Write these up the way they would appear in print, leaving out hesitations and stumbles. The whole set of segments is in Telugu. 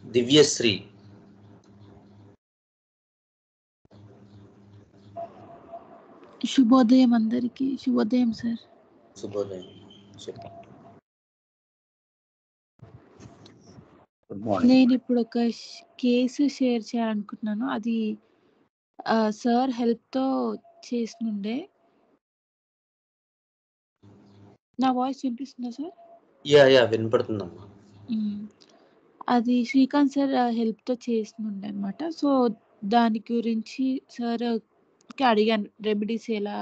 దివ్యశ్రీ. శుభోదయం అందరికి. శుభోదయం సార్. శుభోదయం. నేను ఇప్పుడు ఒక కేసు షేర్ చేయాలనుకుంటున్నాను. అది సార్ హెల్ప్తో చేసినుండే. నా వాయిస్ వినిపిస్తుందా సార్? యా వినపడుతుందమ్మా. అది శ్రీకాంత్ సార్ హెల్ప్తో చేసినుండే అనమాట. సో దాని గురించి సార్కి అడిగాను రెమెడీస్ ఎలా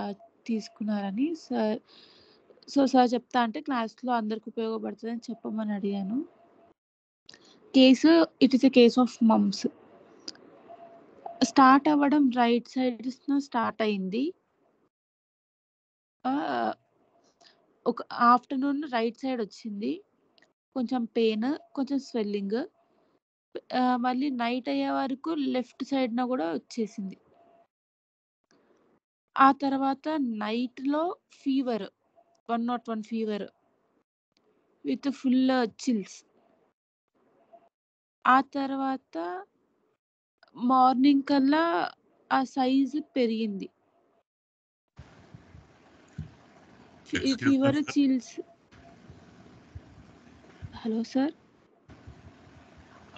తీసుకున్నారని. సార్ చెప్తా అంటే క్లాస్లో అందరికి ఉపయోగపడుతుందని చెప్పమని అడిగాను. Case it is a case of mumps. Start అవ్వడం రైట్ సైడ్ స్టార్ట్ అయింది. ఒక ఆఫ్టర్నూన్ రైట్ సైడ్ వచ్చింది, కొంచెం పెయిన్, కొంచెం స్వెల్లింగ్. మళ్ళీ నైట్ అయ్యే వరకు లెఫ్ట్ సైడ్న కూడా వచ్చేసింది. ఆ తర్వాత నైట్లో fever, 101 fever with full chills. ఆ తర్వాత మార్నింగ్ కల్లా ఆ సైజు పెరిగింది. Fever, chills. హలో సార్,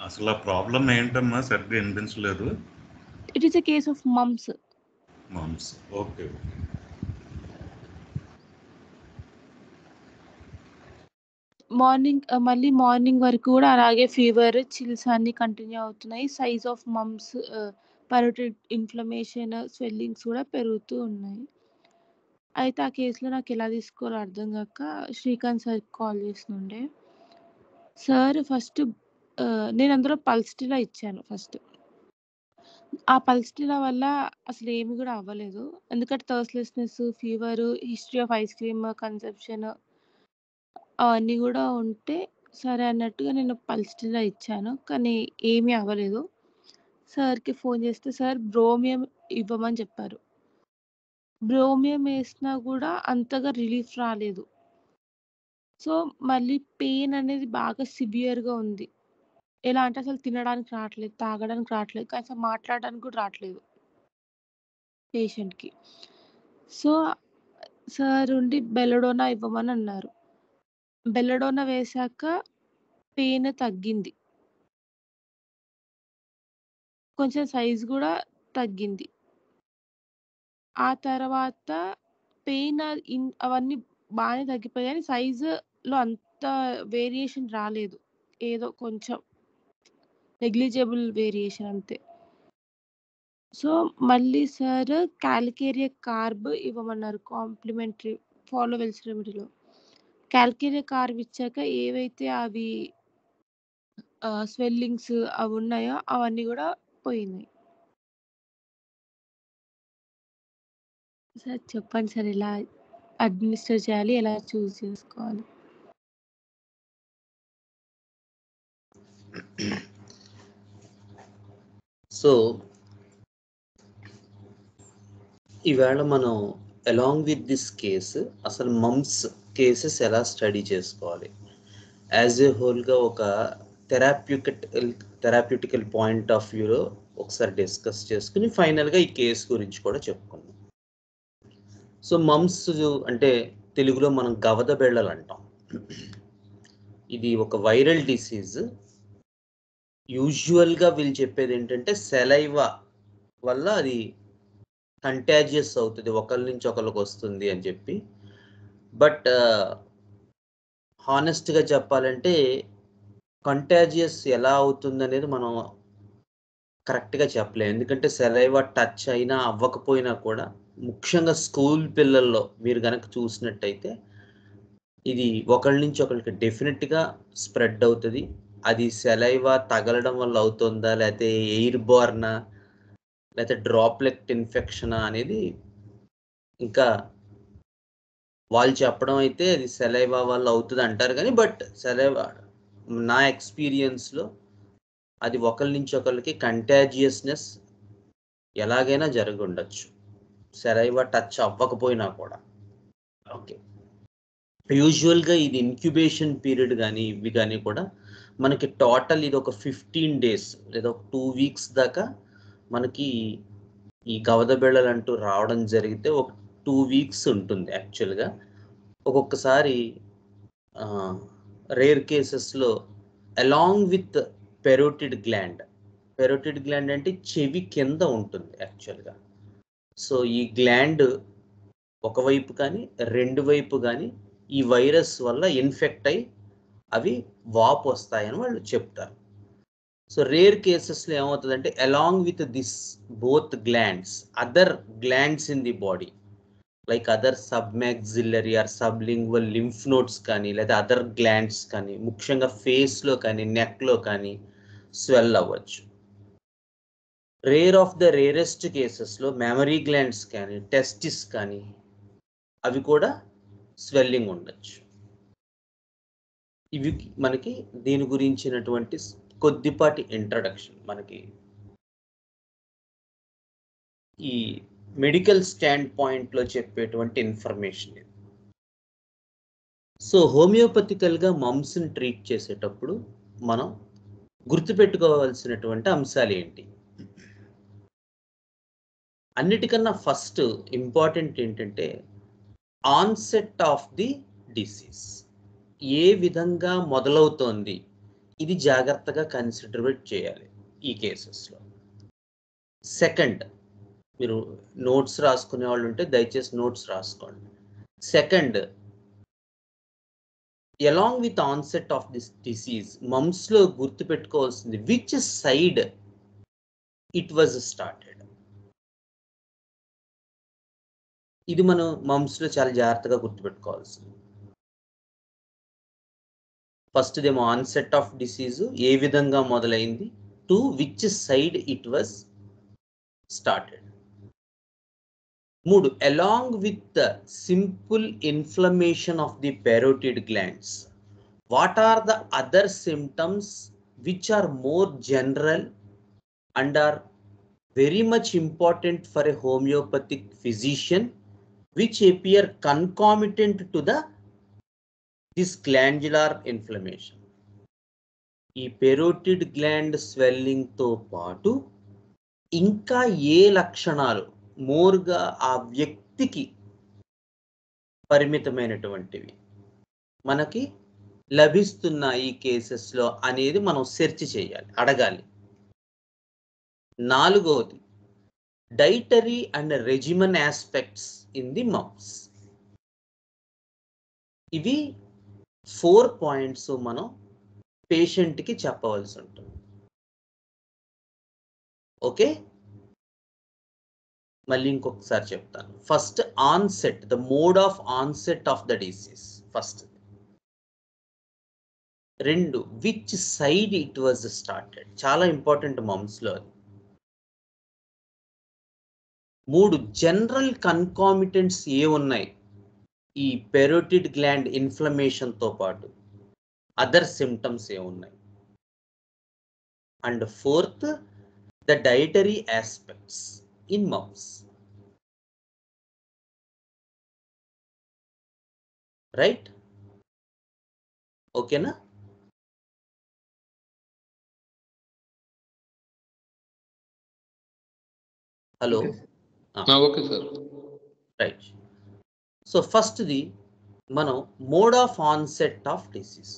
అసలు ఆ ప్రాబ్లం ఏంటమ్మా? సరిగ్గా వినిపించలేదు. It is a case of mumps. Okay. మళ్ళీ మార్నింగ్ వరకు కూడా అలాగే ఫీవర్, చిల్స్ అన్ని కంటిన్యూ అవుతున్నాయి. Size of mumps, parotid inflammation, swellings కూడా పెరుగుతూ ఉన్నాయి. అయితే ఆ కేసులో నాకు ఎలా తీసుకోవాలో అర్థం కాక శ్రీకాంత్ సార్కి కాల్ చేసినుండే. సార్ ఫస్ట్ నేను అందులో పల్స్టిలా ఇచ్చాను. ఫస్ట్ ఆ పల్స్టిలా వల్ల అసలు ఏమి కూడా అవ్వలేదు. ఎందుకంటే thirstlessness, fever, history of ice cream conception అవన్నీ కూడా ఉంటే సరే అన్నట్టుగా నేను పల్స్టిలా ఇచ్చాను. కానీ ఏమీ అవ్వలేదు. సార్కి ఫోన్ చేస్తే సార్ బ్రోమియం ఇవ్వమని చెప్పారు. బ్రోమియం వేసినా కూడా అంతగా రిలీఫ్ రాలేదు. సో మళ్ళీ పెయిన్ అనేది బాగా సివియర్గా ఉంది. ఎలా అంటే అసలు తినడానికి రావట్లేదు, తాగడానికి రావట్లేదు, కనీసం మాట్లాడడానికి కూడా రావట్లేదు పేషెంట్కి. సో సార్ ఉండి బెల్లడోనా ఇవ్వమని అన్నారు. బెల్లడోనా వేశాక పెయిన్ తగ్గింది, కొంచెం సైజు కూడా తగ్గింది. ఆ తర్వాత పెయిన్ అవన్నీ బాగానే తగ్గిపోయాయి, కానీ సైజులో అంత వేరియేషన్ రాలేదు. ఏదో కొంచెం నెగ్లిజిబుల్ వేరియేషన్ అంతే. సో మళ్ళీ సార్ క్యాల్కేరియా కార్బ్ ఇవ్వమన్నారు కాంప్లిమెంటరీ ఫాలోవెల్స్ రెమెడీలో. క్యాల్కేరియా కార్బ్ ఇచ్చాక ఏవైతే అవి స్వెల్లింగ్స్ అవి ఉన్నాయో అవన్నీ కూడా పోయినాయి. సార్ చెప్పండి సార్, ఎలా అడ్మినిస్టర్ చేయాలి, ఎలా చూస్ చేసుకోవాలి? సో ఈవేళ మనం అలాంగ్ విత్ దిస్ కేసు అసలు మమ్స్ కేసెస్ ఎలా స్టడీ చేసుకోవాలి, యాజ్ ఏ హోల్గా ఒక థెరాప్యూటికల్ పాయింట్ ఆఫ్ వ్యూలో ఒకసారి డిస్కస్ చేసుకుని ఫైనల్గా ఈ కేసు గురించి కూడా చెప్పుకుందాం. సో మమ్స్ అంటే తెలుగులో మనం గవద బెళ్ళలు అంటాం. ఇది ఒక వైరల్ డిసీజ్. యూజువల్గా వీళ్ళు చెప్పేది ఏంటంటే సెలైవా వల్ల అది కంటాజియస్ అవుతుంది, ఒకరి నుంచి ఒకరికి వస్తుంది అని చెప్పి. బట్ హానెస్ట్గా చెప్పాలంటే కంటాజియస్ ఎలా అవుతుంది అనేది మనం కరెక్ట్గా చెప్పలేము. ఎందుకంటే సెలైవా టచ్ అయినా అవ్వకపోయినా కూడా ముఖ్యంగా స్కూల్ పిల్లల్లో మీరు కనుక చూసినట్టయితే ఇది ఒకరి నుంచి ఒకరికి డెఫినెట్గా స్ప్రెడ్ అవుతుంది. అది సెలైవా తగలడం వల్ల అవుతుందా, లేకపోతే ఎయిర్ బోర్నా, లేకపోతే డ్రాప్లెట్ ఇన్ఫెక్షనా అనేది ఇంకా వాళ్ళు చెప్పడం అయితే అది సెలైవా వల్ల అవుతుంది అంటారు. కానీ బట్ సెలైవా నా ఎక్స్పీరియన్స్లో అది ఒకరి నుంచి ఒకరికి కంటాజియస్నెస్ ఎలాగైనా జరిగి ఉండొచ్చు, సెలైవా టచ్ అవ్వకపోయినా కూడా. ఓకే, యూజువల్గా ఇది ఇన్క్యుబేషన్ పీరియడ్ కానీ ఇవి కానీ కూడా మనకి టోటల్ ఇది ఒక 15 days లేదా ఒక 2 weeks దాకా మనకి ఈ గవద బిళ్ళలు అంటూ రావడం జరిగితే ఒక 2 weeks ఉంటుంది యాక్చువల్గా. ఒక్కొక్కసారి రేర్ కేసెస్లో అలాంగ్ విత్ పెరోటిడ్ గ్లాండ్ అంటే చెవి కింద ఉంటుంది యాక్చువల్గా. సో ఈ గ్లాండ్ ఒకవైపు కానీ రెండు వైపు కానీ ఈ వైరస్ వల్ల ఇన్ఫెక్ట్ అయి అవి వాపు వస్తాయని వాళ్ళు చెప్తారు. సో రేర్ కేసెస్లో ఏమవుతుందంటే along with this both glands other glands in the body like other submaxillary or sublingual lymph nodes కానీ లేదా అదర్ గ్లాండ్స్ కానీ ముఖ్యంగా ఫేస్లో కానీ నెక్లో కానీ స్వెల్ అవ్వచ్చు. రేర్ ఆఫ్ ద రేరెస్ట్ కేసెస్లో మెమరీ గ్లాండ్స్ కానీ టెస్టిస్ కానీ అవి కూడా స్వెల్లింగ్ ఉండొచ్చు. ఇవి మనకి దీని గురించినటువంటి కొద్దిపాటి ఇంట్రడక్షన్, మనకి ఈ మెడికల్ స్టాండ్ పాయింట్లో చెప్పేటువంటి ఇన్ఫర్మేషన్ ఇది. సో హోమియోపతికల్గా మమ్స్ని ట్రీట్ చేసేటప్పుడు మనం గుర్తుపెట్టుకోవాల్సినటువంటి అంశాలు ఏంటి? అన్నిటికన్నా ఫస్ట్ ఇంపార్టెంట్ ఏంటంటే ఆన్సెట్ ఆఫ్ ది డిసీజ్, ఏ విధంగా మొదలవుతోంది ఇది జాగ్రత్తగా కన్సిడరేట్ చేయాలి ఈ కేసెస్లో. సెకండ్, మీరు నోట్స్ రాసుకునే వాళ్ళు ఉంటే దయచేసి నోట్స్ రాసుకోండి. Second, along with onset of this disease మమ్స్లో గుర్తుపెట్టుకోవాల్సింది which side it was started. ఇది మనం మమ్స్లో చాలా జాగ్రత్తగా గుర్తుపెట్టుకోవాల్సింది. ఫస్ట్ దేమో ఆన్సెట్ ఆఫ్ డిసీజ్ ఏ విధంగా మొదలైంది, two which side it was started. 3, along with the simple inflammation of the parotid glands what are the other symptoms which are more general and are very much important for a homeopathic physician which appear concomitant to this glandular inflammation. ఈ పెరోటిడ్ గ్లాండ్ స్వెల్లింగ్ తో పాటు ఇంకా ఏ లక్షణాలు మోర్గా ఆ వ్యక్తికి పరిమితమైనటువంటివి మనకి లభిస్తున్న ఈ కేసెస్లో అనేది మనం సెర్చ్ చేయాలి, అడగాలి. 4వది dietary and regimen aspects in the mumps. ఇవి 4 పాయింట్స్ మనం పేషెంట్కి చెప్పవలసి ఉంటుంది. ఓకే, మళ్ళీ ఇంకొకసారి చెప్తాను. First onset, the mode of onset of the disease first. 2, which side it was started, చాలా ఇంపార్టెంట్ మమ్స్లో అది. 3, జనరల్ కన్కామిటెంట్స్ ఏ ఉన్నాయి ఈ పెరోటిడ్ గ్లాండ్ ఇన్ఫ్లమేషన్తో పాటు, అదర్ సిమ్టమ్స్ ఏ ఉన్నాయి. And 4th, the dietary aspects in mumps. Right, ఓకేనా? Hello, okay sir. Right. So ఫస్ట్ది మనం mode of onset of disease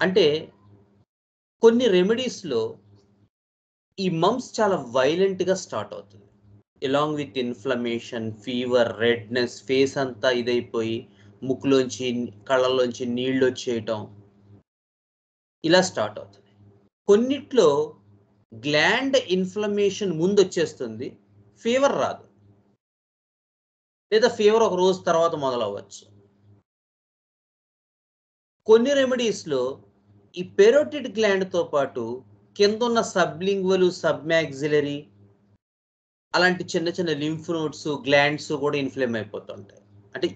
అంటే కొన్ని రెమెడీస్లో ఈ మమ్స్ చాలా వైలెంట్గా స్టార్ట్ అవుతుంది. అలాంగ్ విత్ ఇన్ఫ్లమేషన్, ఫీవర్, రెడ్నెస్, ఫేస్ అంతా ఇదైపోయి ముక్కులోంచి కళ్ళల్లోంచి నీళ్ళు వచ్చేయటం ఇలా స్టార్ట్ అవుతుంది. కొన్నిట్లో గ్లాండ్ ఇన్ఫ్లమేషన్ ముందు వచ్చేస్తుంది, ఫీవర్ రాదు, లేదా ఫీవర్ ఒక రోజు తర్వాత మొదలవ్వచ్చు. కొన్ని రెమెడీస్లో ఈ పెరోటిడ్ గ్లాండ్తో పాటు కింద ఉన్న సబ్లింగ్వల్, సబ్మాక్సిలరీ అలాంటి చిన్న చిన్న లింఫ్ నోడ్స్, గ్లాండ్స్ కూడా ఇన్ఫ్లేమ్ అయిపోతుంటాయి. అంటే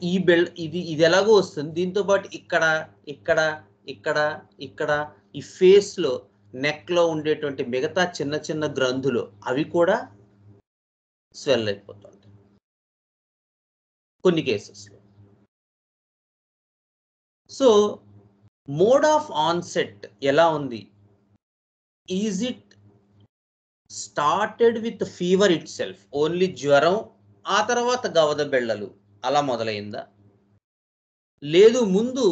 ఇది ఎలాగో వస్తుంది. దీంతో పాటు ఇక్కడ ఇక్కడ ఇక్కడ ఇక్కడ ఈ ఫేస్లో, నెక్లో ఉండేటువంటి మిగతా చిన్న చిన్న గ్రంథులు అవి కూడా స్వెల్ అయిపోతుంటాయి కొన్ని కేసెస్లో. సో మోడ్ ఆఫ్ ఆన్సెట్ ఎలా ఉంది? Is it started with fever it self, only జ్వరం, ఆ తర్వాత గవద బెళ్ళలు అలా మొదలైందా? లేదు ముందు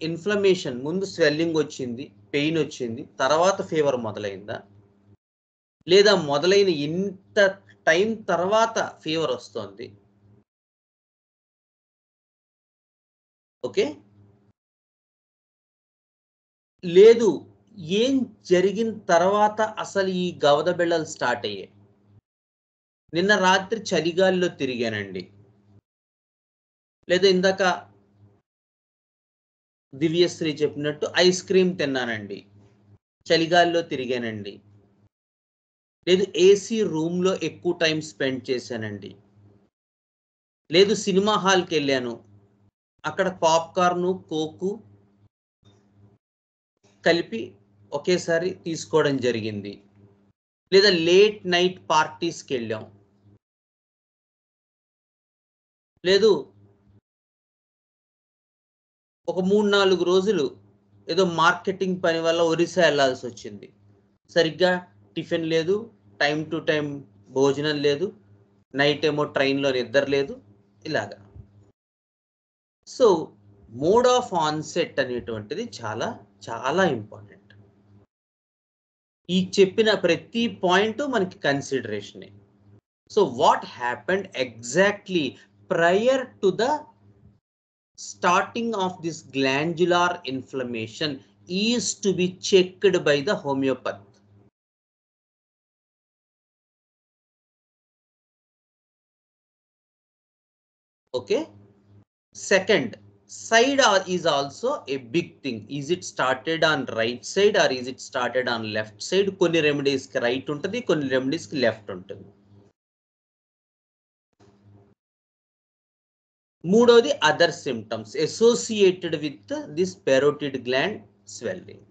ఇన్ఫ్లమేషన్, ముందు స్వెల్లింగ్ వచ్చింది, పెయిన్ వచ్చింది, తర్వాత ఫీవర్ మొదలైందా? లేదా మొదలైన ఇంత టైం తర్వాత ఫీవర్ వస్తుంది? ఓకే, లేదు ఏం జరిగిన తర్వాత అసలు ఈ గవద బిళ్ళలు స్టార్ట్ అయ్యాయి? నిన్న రాత్రి చలిగాలిలో తిరిగానండి, లేదా ఇందాక దివ్యశ్రీ చెప్పినట్టు ఐస్ క్రీమ్ తిన్నానండి, చలిగాలిలో తిరిగానండి, లేదు ఏసీ రూమ్లో ఎక్కువ టైం స్పెండ్ చేశానండి, లేదు సినిమా హాల్కి వెళ్ళాను, అక్కడ పాప్కార్న్ కోకు కలిపి ఒకేసారి తీసుకోవడం జరిగింది, లేదా లేట్ నైట్ పార్టీస్కి వెళ్ళాం, లేదు ఒక 3-4 రోజులు ఏదో మార్కెటింగ్ పని వల్ల ఒరిస్సా వెళ్ళాల్సి వచ్చింది, సరిగ్గా టిఫిన్ లేదు, టైం టు టైం భోజనం లేదు, నైట్ ఏమో ట్రైన్లో నిద్ర లేదు, ఇలాగా. సో మోడ్ ఆఫ్ ఆన్సెట్ అనేటువంటిది చాలా చాలా ఇంపార్టెంట్. ఈ చెప్పిన ప్రతి పాయింట్ మనకి కన్సిడరేషనే. So what happened exactly prior to the starting of this glandular inflammation is to be checked by the homeopath. Okay, second, side is also a big thing. Is it started on right side or is it started on left side? కొన్ని రెమెడీస్ కి రైట్ ఉంటుంది, కొన్ని రెమెడీస్ కి లెఫ్ట్ ఉంటుంది. మూడోది other symptoms associated with this parotid gland swelling.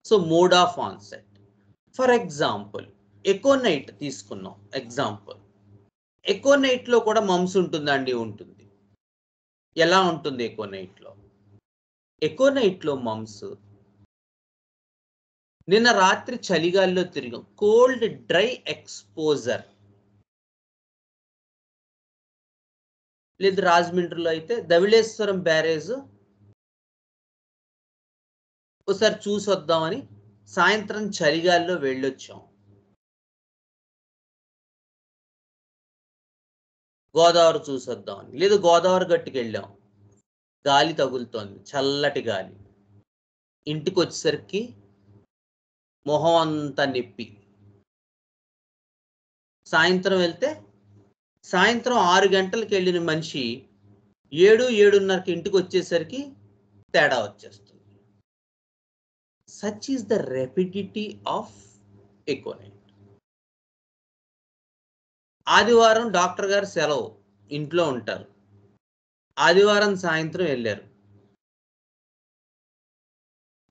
So mode of onset, for example aconite తీసుకున్నాం ఎగ్జాంపుల్. ఎకోనైట్ లో కూడా మమ్స్ ఉంటుందండి? ఉంటుంది. ఎలా ఉంటుంది ఎకోనైట్ లో? ఎకోనైట్ లో మమ్స్ నిన్న రాత్రి చలిగాల్లో తిరిగాం, కోల్డ్ డ్రై ఎక్స్పోజర్, లేదు రాజమండ్రిలో అయితే ధవళేశ్వరం బ్యారేజ్ ఒకసారి చూసి వద్దామని సాయంత్రం చలిగాల్లో వెళ్ళొచ్చాం. గోదావరి చూసి వద్దామని, లేదు గోదావరి గట్టుకి వెళ్ళాం, గాలి తగులుతోంది, చల్లటి గాలి. ఇంటికి వచ్చేసరికి మొహం అంతా నొప్పి. సాయంత్రం వెళ్తే సాయంత్రం 6 గంటలకు వెళ్ళిన మనిషి 7-7:30కి ఇంటికి వచ్చేసరికి తేడా వచ్చేస్తుంది. Such is the rapidity of aconite. ఆదివారం డాక్టర్ గారు సెలవు, ఇంట్లో ఉంటారు. ఆదివారం సాయంత్రం వెళ్ళారు,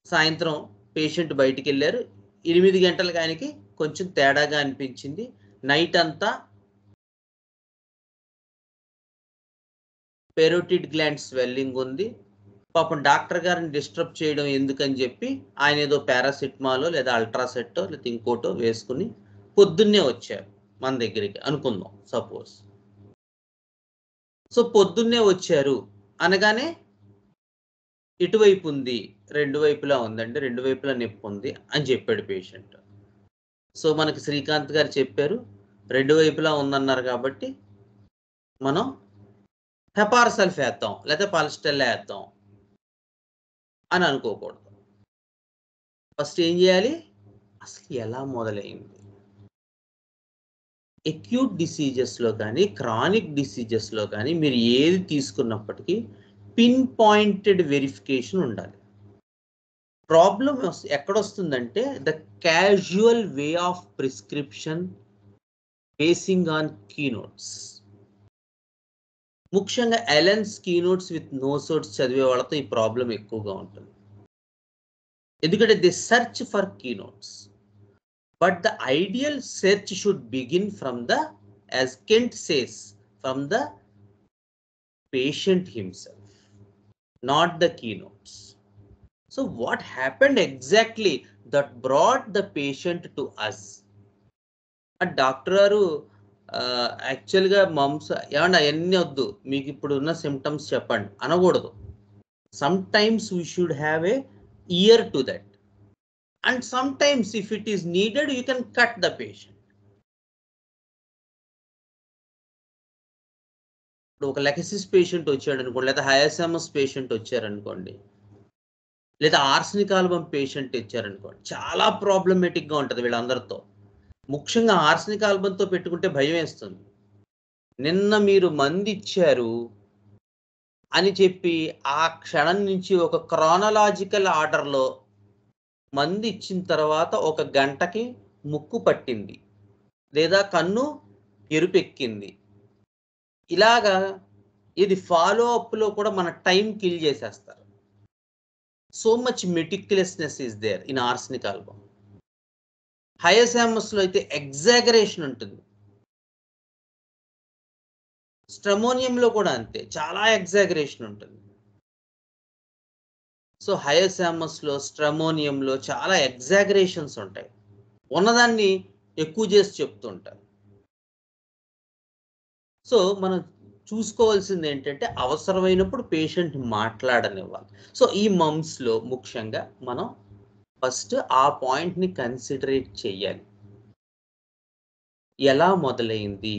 సాయంత్రం పేషెంట్ బయటికి వెళ్ళారు, 8 గంటలకు ఆయనకి కొంచెం తేడాగా అనిపించింది. నైట్ అంతా పెరోటిడ్ గ్లాండ్ స్వెల్లింగ్ ఉంది. పాపం డాక్టర్ గారిని డిస్టర్బ్ చేయడం ఎందుకని చెప్పి ఆయన ఏదో పారాసిటమాలో లేదా అల్ట్రాసెట్టో లేదా ఇంకోటో వేసుకుని పొద్దున్నే వచ్చారు మన దగ్గరికి అనుకుందాం సపోజ్. సో పొద్దున్నే వచ్చారు అనగానే ఇటువైపు ఉంది, 2 వైపులా ఉందండి, 2 వైపులా నొప్పి ఉంది అని చెప్పాడు పేషెంట్. సో మనకి శ్రీకాంత్ గారు చెప్పారు 2 వైపులా ఉందన్నారు కాబట్టి మనం హెపార్సల్ఫ్ వేద్దాం లేదా పాలిస్టెల్ వేద్దాం అని అనుకోకూడదు. ఫస్ట్ ఏం చేయాలి? అసలు ఎలా మొదలైంది? అక్యూట్ డిసీజెస్లో కానీ క్రానిక్ డిసీజెస్లో కానీ మీరు ఏది తీసుకున్నప్పటికీ పిన్ పాయింటెడ్ వెరిఫికేషన్ ఉండాలి. ప్రాబ్లం ఎక్కడొస్తుందంటే the casual way of prescription basing on keynotes. ముఖ్యంగా ఎలెన్స్ కీనోట్స్ విత్ నోట్స్ చదివే వాళ్ళతో ఈ ప్రాబ్లం ఎక్కువగా ఉంటుంది. ఎందుకంటే they search for keynotes, but the ideal search should begin from the, as Kent says, from the patient himself, not the keynotes. So what happened exactly that brought the patient to us? A doctor గారు యాక్చువల్గా మమ్స్ ఏమన్నా అవన్నీ వద్దు, మీకు ఇప్పుడు ఉన్న సిమ్టమ్స్ చెప్పండి అనకూడదు. Sometimes we should have a year to that, and sometimes if it is needed you can cut the patient. ఇప్పుడు ఒక లెకసిస్ పేషెంట్ వచ్చాడు అనుకోండి, లేదా హయాసమస్ పేషెంట్ వచ్చారనుకోండి, లేదా ఆర్సనిక్ ఆల్బమ్ పేషెంట్ ఇచ్చారనుకోండి, చాలా ప్రాబ్లమేటిక్గా ఉంటుంది వీళ్ళందరితో. ముఖ్యంగా ఆర్సనిక్ ఆల్బంతో పెట్టుకుంటే భయం వేస్తుంది. నిన్న మీరు మంది ఇచ్చారు అని చెప్పి ఆ క్షణం నుంచి ఒక క్రానలాజికల్ ఆర్డర్లో మంది ఇచ్చిన తర్వాత 1 గంటకి ముక్కు పట్టింది లేదా కన్ను ఎరుపెక్కింది, ఇలాగా ఇది ఫాలో అప్లో కూడా మన టైం కిల్ చేసేస్తారు. So much meticulousness is there in arsenic album. హయాసమస్లో అయితే ఎగ్జాగరేషన్ ఉంటుంది. స్ట్రమోనియంలో కూడా అంతే, చాలా ఎగ్జాగరేషన్ ఉంటుంది. సో హయాసమస్లో, స్ట్రమోనియంలో చాలా ఎగ్జాగరేషన్స్ ఉంటాయి, ఉన్నదాన్ని ఎక్కువ చేసి చెప్తుంటారు. సో మనం చూసుకోవాల్సింది ఏంటంటే అవసరమైనప్పుడు పేషెంట్ మాట్లాడనివ్వాలి. సో ఈ మమ్స్లో ముఖ్యంగా మనం ఫస్ట్ ఆ పాయింట్ని కన్సిడరేట్ చేయాలి. ఎలా మొదలైంది?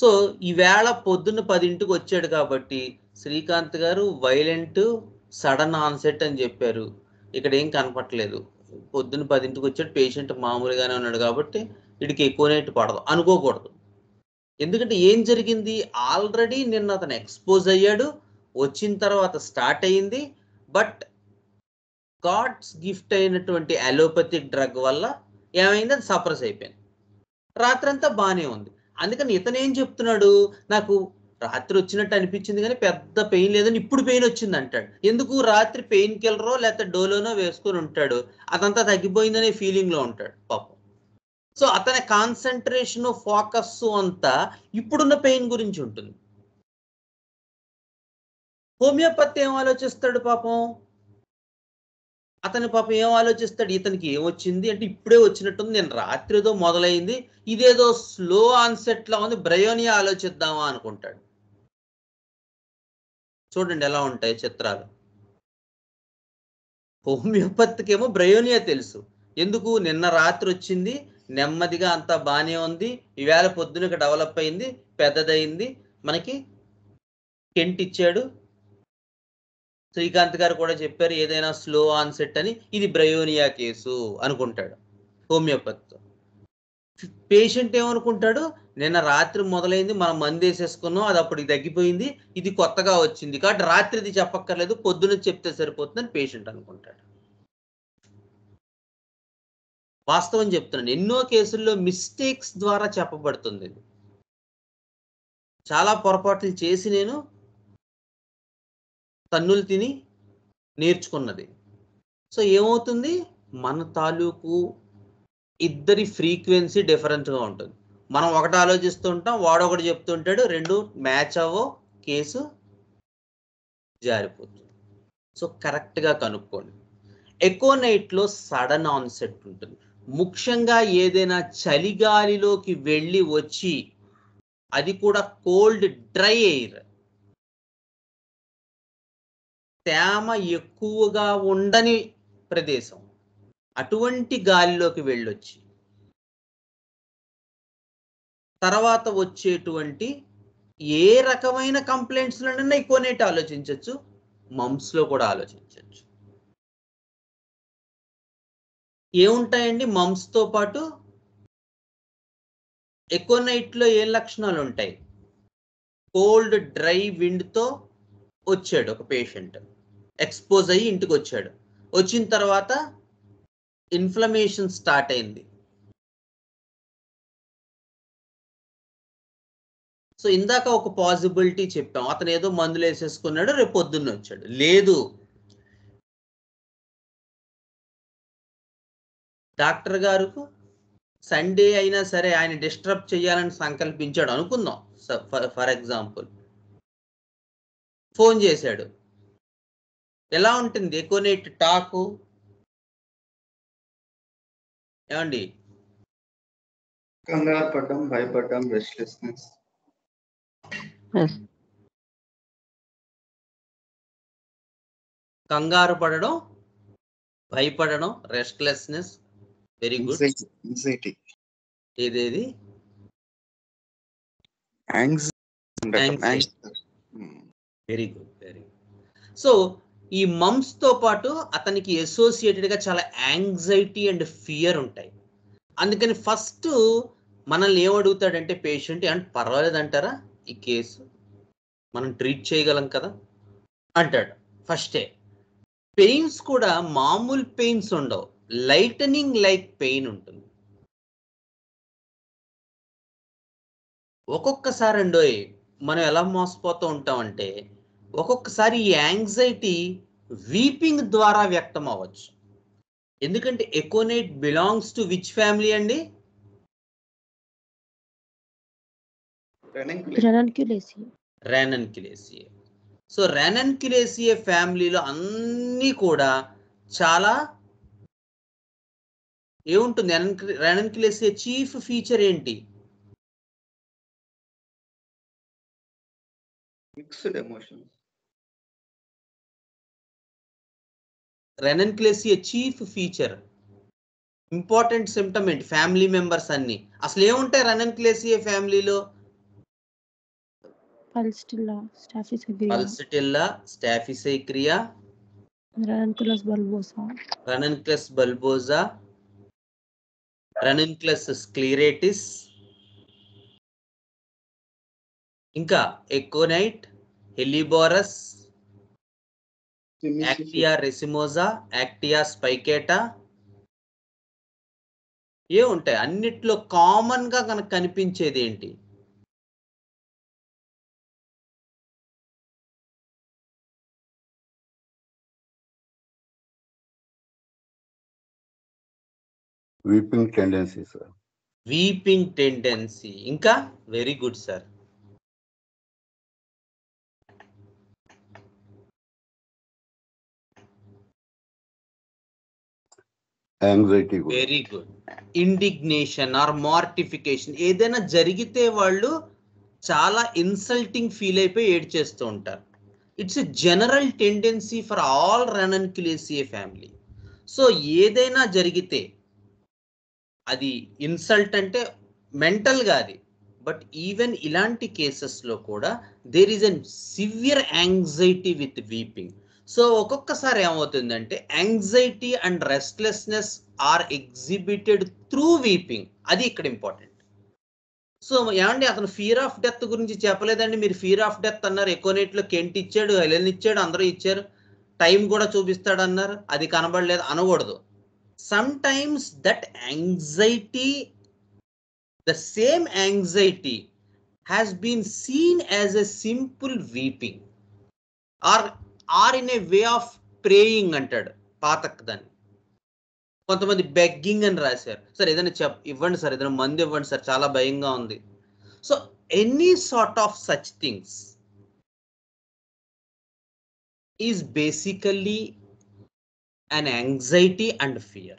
సో ఈవేళ పొద్దున్న 10ంటికి వచ్చాడు కాబట్టి శ్రీకాంత్ గారు వైలెంట్ సడన్ ఆన్సెట్ అని చెప్పారు. ఇక్కడ ఏం కనపట్లేదు, పొద్దున్న 10ంటికి వచ్చాడు, పేషెంట్ మామూలుగానే ఉన్నాడు కాబట్టి వీడికి ఎక్కువ నైట్ పడదు అనుకోకూడదు. ఎందుకంటే ఏం జరిగింది, ఆల్రెడీ నిన్న అతను ఎక్స్పోజ్ అయ్యాడు, వచ్చిన తర్వాత స్టార్ట్ అయ్యింది. బట్ గాడ్స్ గిఫ్ట్ అయినటువంటి అలోపతిక్ డ్రగ్ వల్ల ఏమైంది, అది సప్రెస్ అయిపోయింది. రాత్రంతా బాగానే ఉంది. అందుకని ఇతను ఏం చెప్తున్నాడు, నాకు రాత్రి వచ్చినట్టు అనిపించింది కానీ పెద్ద పెయిన్ లేదని, ఇప్పుడు పెయిన్ వచ్చింది అంటాడు. ఎందుకు, రాత్రి పెయిన్ కిల్లరో లేకపోతే డోలోనో వేసుకొని ఉంటాడు, అదంతా తగ్గిపోయిందనే ఫీలింగ్లో ఉంటాడు పాపం. సో అతని కాన్సన్ట్రేషన్, ఫోకస్ అంతా ఇప్పుడున్న పెయిన్ గురించి ఉంటుంది. హోమియోపతి ఏం ఆలోచిస్తాడు పాపం, అతని పాపం ఏం ఆలోచిస్తాడు, ఇతనికి ఏమొచ్చింది అంటే ఇప్పుడే వచ్చినట్టుంది, నేను రాత్రితో మొదలైంది, ఇదేదో స్లో ఆన్సెట్లా ఉంది, బ్రయోనియా ఆలోచిద్దామా అనుకుంటాడు. చూడండి ఎలా ఉంటాయి చిత్రాలు. హోమియోపతికి ఏమో బ్రయోనియా తెలుసు, ఎందుకు, నిన్న రాత్రి వచ్చింది, నెమ్మదిగా అంతా బాగానే ఉంది, ఈవేళ పొద్దునకి డెవలప్ అయింది, పెద్దదయింది, మనకి కెంట్ ఇచ్చాడు, శ్రీకాంత్ గారు కూడా చెప్పారు ఏదైనా స్లో ఆన్సెట్ అని, ఇది బ్రయోనియా కేసు అనుకుంటాడు హోమియోపతితో. పేషెంట్ ఏమనుకుంటాడు, నిన్న రాత్రి మొదలైంది, మనం మందు వేసేసుకున్నాం, అది అప్పటికి తగ్గిపోయింది, ఇది కొత్తగా వచ్చింది కాబట్టి రాత్రిది చెప్పక్కర్లేదు, పొద్దున చెప్తే సరిపోతుందని పేషెంట్ అనుకుంటాడు. వాస్తవం చెప్తున్నాను, ఎన్నో కేసుల్లో మిస్టేక్స్ ద్వారా చెప్పబడుతుంది. చాలా పొరపాట్లు చేసి నేను తన్నులు తిని నేర్చుకున్నది. సో ఏమవుతుంది, మన తాలూకు ఇద్దరి ఫ్రీక్వెన్సీ డిఫరెంట్గా ఉంటుంది. మనం ఒకటి ఆలోచిస్తూ ఉంటాం, వాడొకటి చెప్తుంటాడు, రెండు మ్యాచ్ అవ్వో, కేసు జారిపోతుంది. సో కరెక్ట్గా కనుక్కోండి. ఎకోనైట్లో సడన్ ఆన్సెట్ ఉంటుంది. ముఖ్యంగా ఏదైనా చలిగాలిలోకి వెళ్ళి వచ్చి, అది కూడా కోల్డ్ డ్రై ఎయిర్, తేమ ఎక్కువగా ఉండని ప్రదేశం, అటువంటి గాలిలోకి వెళ్ళొచ్చి తర్వాత వచ్చేటువంటి ఏ రకమైన కంప్లైంట్స్లోనైనా ఎకోనైట్ ఆలోచించవచ్చు, మమ్స్లో కూడా ఆలోచించవచ్చు. ఏముంటాయండి మమ్స్తో పాటు, ఎకోనైట్లో ఏం లక్షణాలు ఉంటాయి, కోల్డ్ డ్రై విండ్తో వచ్చాడు ఒక పేషెంట్, ఎక్స్పోజ్ అయ్యి ఇంటికి వచ్చాడు, వచ్చిన తర్వాత ఇన్ఫ్లమేషన్ స్టార్ట్ అయింది. సో ఇందాక ఒక పాసిబిలిటీ చెప్పాం, అతను ఏదో మందులు వేసేసుకున్నాడు, రేపు పొద్దున్న వచ్చాడు. లేదు, డాక్టర్ గారికి సండే అయినా సరే ఆయన డిస్టర్బ్ చేయాలని సంకల్పించాడు అనుకుందాం, ఫర్ ఎగ్జాంపుల్ ఫోన్ చేశాడు, ఎలా ఉంటుంది ఎకోనేట్ టాకు? ఏమండి? కంగారు పడడం, భయపడడం, రెస్ట్లెస్నెస్. కంగారు పడడం, భయపడడం, రెస్ట్లెస్నెస్. Very good. యాంగ్జైటీ. ఏదేది? Very good, very good. So ఈ మమ్స్ తో పాటు అతనికి అసోసియేటెడ్ గా చాలా యాంగ్జైటీ అండ్ ఫియర్ ఉంటాయి. అందుకని ఫస్ట్ మనల్ని ఏమడుగుతాడంటే పేషెంట్, అంటే పర్వాలేదంటారా ఈ కేసు, మనం ట్రీట్ చేయగలం కదా అంటాడు ఫస్టే. పెయిన్స్ కూడా మామూలు పెయిన్స్ ఉండవు, లైటనింగ్ లైక్ పెయిన్ ఉంటుంది. ఒక్కొక్కసారి అండోయ్ మనం ఎలా మోసపోతూ ఉంటామంటే, ఒక్కొక్కసారి ఈ యాంగ్జైటీ వీపింగ్ ద్వారా వ్యక్తం అవ్వచ్చు. ఎందుకంటే aconite belongs to which family అండి? రానన్క్యులేసియే. సో రానన్క్యులేసియే ఫ్యామిలీలో అన్నీ కూడా చాలా ఏముంటుంది? రానన్క్యులేసియే చీఫ్ ఫీచర్ ఏంటి? Mixed emotions. Ranunculaceae chief feature, important symptom ఏంటి? ఫ్యామిలీ మెంబర్స్ అన్ని. అసలు ఏముంటాయి రానన్క్యులేసియే ఫ్యామిలీలో? పల్సిటిల్లా, స్టాఫిసైక్రియా, రానన్కులస్ బల్బోసా, రానన్కులస్ స్క్లెరేటిస్, ఇంకా ఎకోనైట్, హెలిబోరస్, యాక్టియా రెసిమోసా, యాక్టియా స్పైకేటా. ఏముంటాయి? అన్నిట్లో కామన్ గా మనకు కనిపించేది ఏంటి? Weeping tendency sir. Weeping tendency. ఇంకా very good sir. Anxiety. Very good. Indignation or mortification. ఏదైనా జరిగితే వాళ్ళు చాలా ఇన్సల్టింగ్ ఫీల్ అయిపోయి ఏడ్చేస్తూ ఉంటారు. It's a general tendency for all ranunculaceae family. So ఏదైనా జరిగితే అది ఇన్సల్ట్ అంటే మెంటల్ గా అది, బట్ ఈవెన్ ఇలాంటి కేసెస్ లో కూడా there is an severe anxiety with weeping. So ఒక్కొక్కసారి ఏమవుతుందంటే anxiety and restlessness are exhibited through weeping. అది ఇక్కడ ఇంపార్టెంట్. సో ఏమండి అతను ఫియర్ ఆఫ్ డెత్ గురించి చెప్పలేదండి, మీరు ఫియర్ ఆఫ్ డెత్ అన్నారు. ఎకోనేట్ లో కెంట్ ఇచ్చాడు, హెలెన్ ఇచ్చాడు, అందరూ ఇచ్చారు, టైం కూడా చూపిస్తాడు అన్నారు, అది కనబడలేదు అనకూడదు. Sometimes that anxiety, the same anxiety has been seen as a simple weeping or in a way of praying అంటాడు పాతక్. దాన్ని కొంతమంది బెగ్గింగ్ అని రాశారు. సార్ ఏదైనా ఇవ్వండి సార్, ఏదైనా మందు ఇవ్వండి సార్, చాలా భయంగా ఉంది. So any sort of such things is basically an anxiety and fear.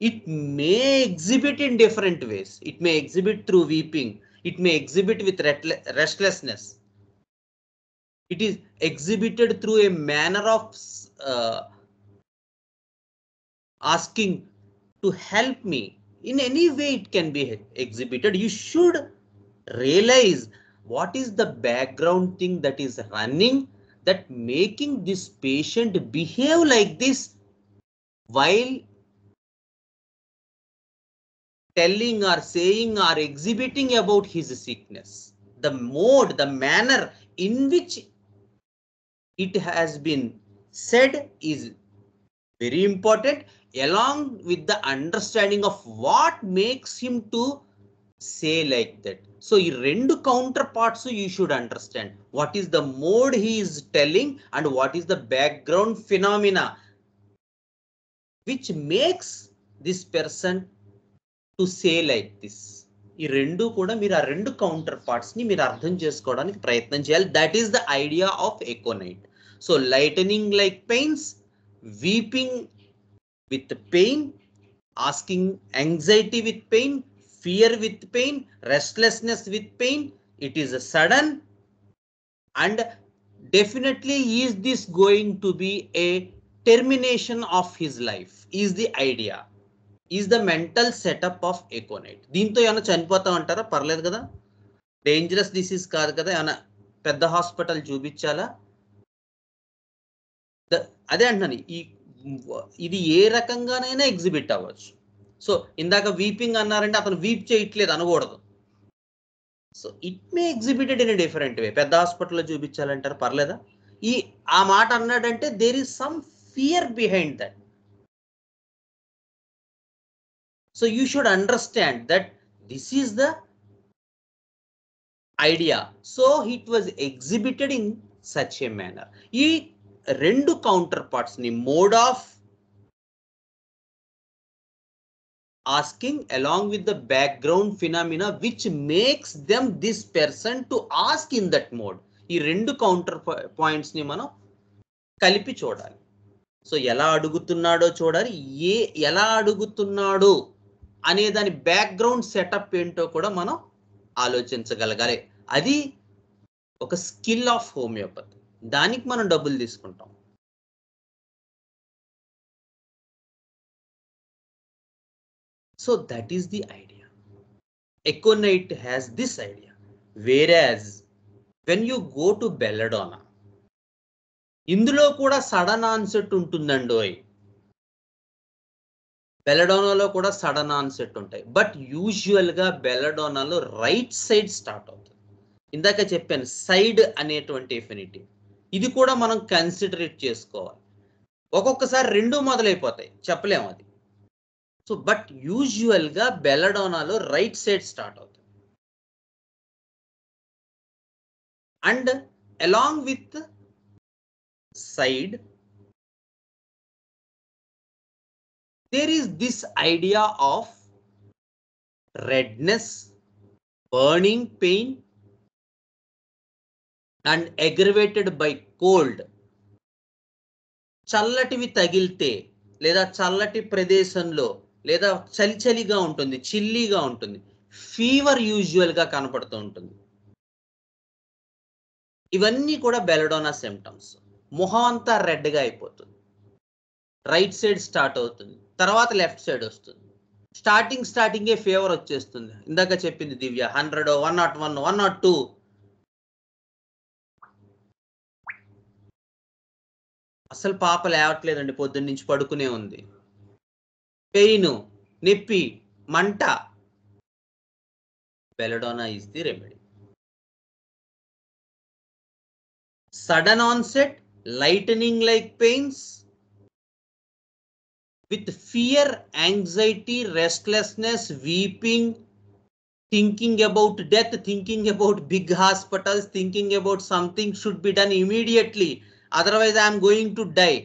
It may exhibit in different ways. It may exhibit through weeping. It may exhibit with restlessness. It is exhibited through a manner of asking to help me. In any way it can be exhibited. You should realize what is the background thing that is running, that making this patient behave like this while telling or saying or exhibiting about his sickness. The mode, the manner in which it has been said is very important, along with the understanding of what makes him to say like that. So ఈ రెండు counterparts you should understand. What is the mode he is telling and what is the background phenomena which makes this person to say like this. ఈ రెండు కూడా మీరు ఆ రెండు కౌంటర్ పార్ట్స్ ని మీరు అర్థం చేసుకోవడానికి ప్రయత్నం చేయాలి. That is the idea of aconite. So lightening like pains, weeping with pain, asking anxiety with pain, fear with pain, restlessness with pain. It is a sudden, and definitely is this going to be a termination of his life is the idea, is the mental setup of aconite. దీంతో ఏమైనా చనిపోతాం అంటారా? పర్లేదు కదా, డేంజరస్ డిసీజ్ కాదు కదా, ఏమైనా పెద్ద హాస్పిటల్ చూపించాలా? అదే అంటున్నాను, ఇది ఏ రకంగానైనా ఎగ్జిబిట్ అవ్వచ్చు. సో ఇందాక వీపింగ్ అన్నారంటే అతను వీప్ చేయట్లేదు అనకూడదు. So it may exhibited in different way. పెద్ద హాస్పిటల్లో చూపించాలంటారు, పర్లేదా? ఆ మాట అన్నాడంటే there is some fear behind that. So you should understand that this is the idea. So it was exhibited in such a manner. ఈ రెండు కౌంటర్ పార్ట్స్ ని mode of asking along with the background phenomena which makes them this person to ask in that mode, ఈ రెండు కౌంటర్ పాయింట్స్ ని మనం కలిపి చూడాలి. సో ఎలా అడుగుతున్నాడో చూడాలి, ఎలా అడుగుతున్నాడు అనే దాని బ్యాక్గ్రౌండ్ సెటప్ ఏంటో కూడా మనం ఆలోచించగలగాలి. అది ఒక స్కిల్ ఆఫ్ హోమియోపతి. దానికి మనం డబ్బులు తీసుకుంటాం. So that is the idea. Aconite has this idea. Whereas when you go to belladonna, ఇందులో కూడా సడన్ ఆన్సెట్ ఉంటుందండోయ్. బెల్లడోనాలో కూడా సడన్ ఆన్సెట్ ఉంటాయి. బట్ యూజువల్ గా బెల్లడోనాలో రైట్ సైడ్ స్టార్ట్ అవుతుంది. ఇందాక చెప్పాను సైడ్ అనేటువంటి ఎఫినిటీ. ఇది కూడా మనం కన్సిడరేట్ చేసుకోవాలి. ఒక్కొక్కసారి రెండు మొదలైపోతాయి, చెప్పలేము అది. సో బట్ యూజువల్ గా బెల్లడోనాలో రైట్ సైడ్ స్టార్ట్ అవుతుంది. And along with side there is this idea of redness, burning pain, and aggravated by cold. చల్లటివి తగిలితే లేదా చల్లటి ప్రదేశంలో లేదా చలిగా ఉంటుంది, చిల్లీగా ఉంటుంది, ఫీవర్ యూజువల్ గా కనపడుతూ ఉంటుంది. ఇవన్నీ కూడా బెల్లడోనా సిమ్టమ్స్. మొహం అంతా రెడ్ గా అయిపోతుంది. రైట్ సైడ్ స్టార్ట్ అవుతుంది, తర్వాత లెఫ్ట్ సైడ్ వస్తుంది. స్టార్టింగే ఫీవర్ వచ్చేస్తుంది. ఇందాక చెప్పింది దివ్య 100, 101, 102. అసలు పాప లేవట్లేదండి, పొద్దున్న నుంచి పడుకునే ఉంది. పెయిన్, నొప్పి, మంట. Belladonna is the remedy. Sudden onset, lightening like pains, with fear, anxiety, restlessness, weeping, thinking about death, thinking about big hospitals, thinking about something should be done immediately, otherwise I am going to die,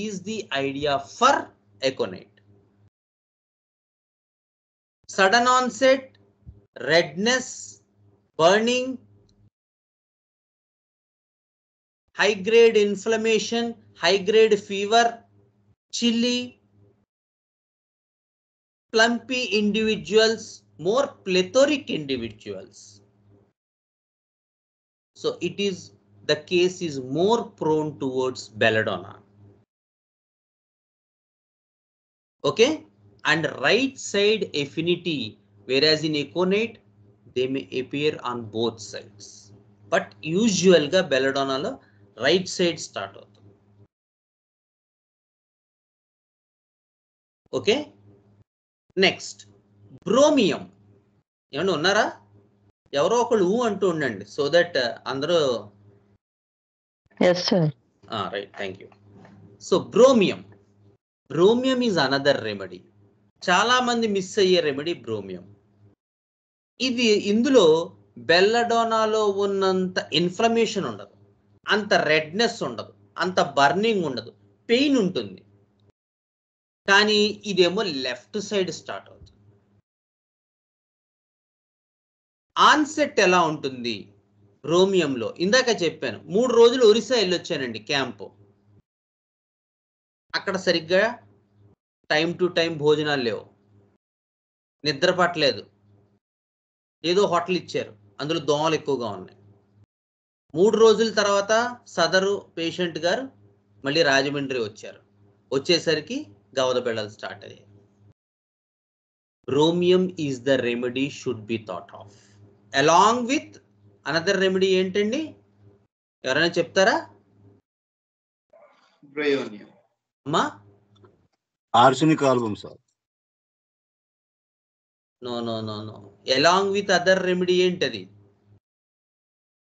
is the idea for aconite. Sudden onset, redness, burning, high grade inflammation, high grade fever, chilly, plumpy individuals, more plethoric individuals. So it is, the case is more prone towards belladonna. Okay, and right side affinity, whereas in aconite they may appear on both sides, but usual ga belladonna lo right side start అవుతుంది. Okay, next bromium. ఏమన్నా ఉన్నారా? ఎవరో ఒకళ్ళు అంటూ ఉండండి, సో దట్ అందరూ. Right, thank you. So bromium is another remedy. చాలా మంది మిస్ అయ్యే రెమెడీ బ్రోమియం. ఇందులో బెల్లడోనాలో ఉన్నంత ఇన్ఫ్లమేషన్ ఉండదు, అంత రెడ్నెస్ ఉండదు, అంత బర్నింగ్ ఉండదు, పెయిన్ ఉంటుంది. కానీ ఇదేమో లెఫ్ట్ సైడ్ స్టార్ట్ అవుతుంది. ఆన్సెట్ ఎలా ఉంటుంది? రోమియంలో ఇందాక చెప్పాను 3 రోజులు ఒరిస్సా వెళ్ళొచ్చానండి క్యాంపు. అక్కడ సరిగ్గా టైం టు టైం భోజనాలు లేవు, నిద్ర పట్టలేదు, ఏదో హోటల్ ఇచ్చారు, అందులో దోమలు ఎక్కువగా ఉన్నాయి. 3 రోజుల తర్వాత సదరు పేషెంట్ గారు మళ్ళీ రాజమండ్రి వచ్చారు. వచ్చేసరికి గవద బిళ్ళలు స్టార్ట్ అయ్యాయి. Bromium is the remedy should be thought of along with another remedy. ఏంటండి, ఎవరైనా చెప్తారా? బ్రయోనియం. అమ్మా arsenic album sir. No no no no, along with other remedy ఏంటది?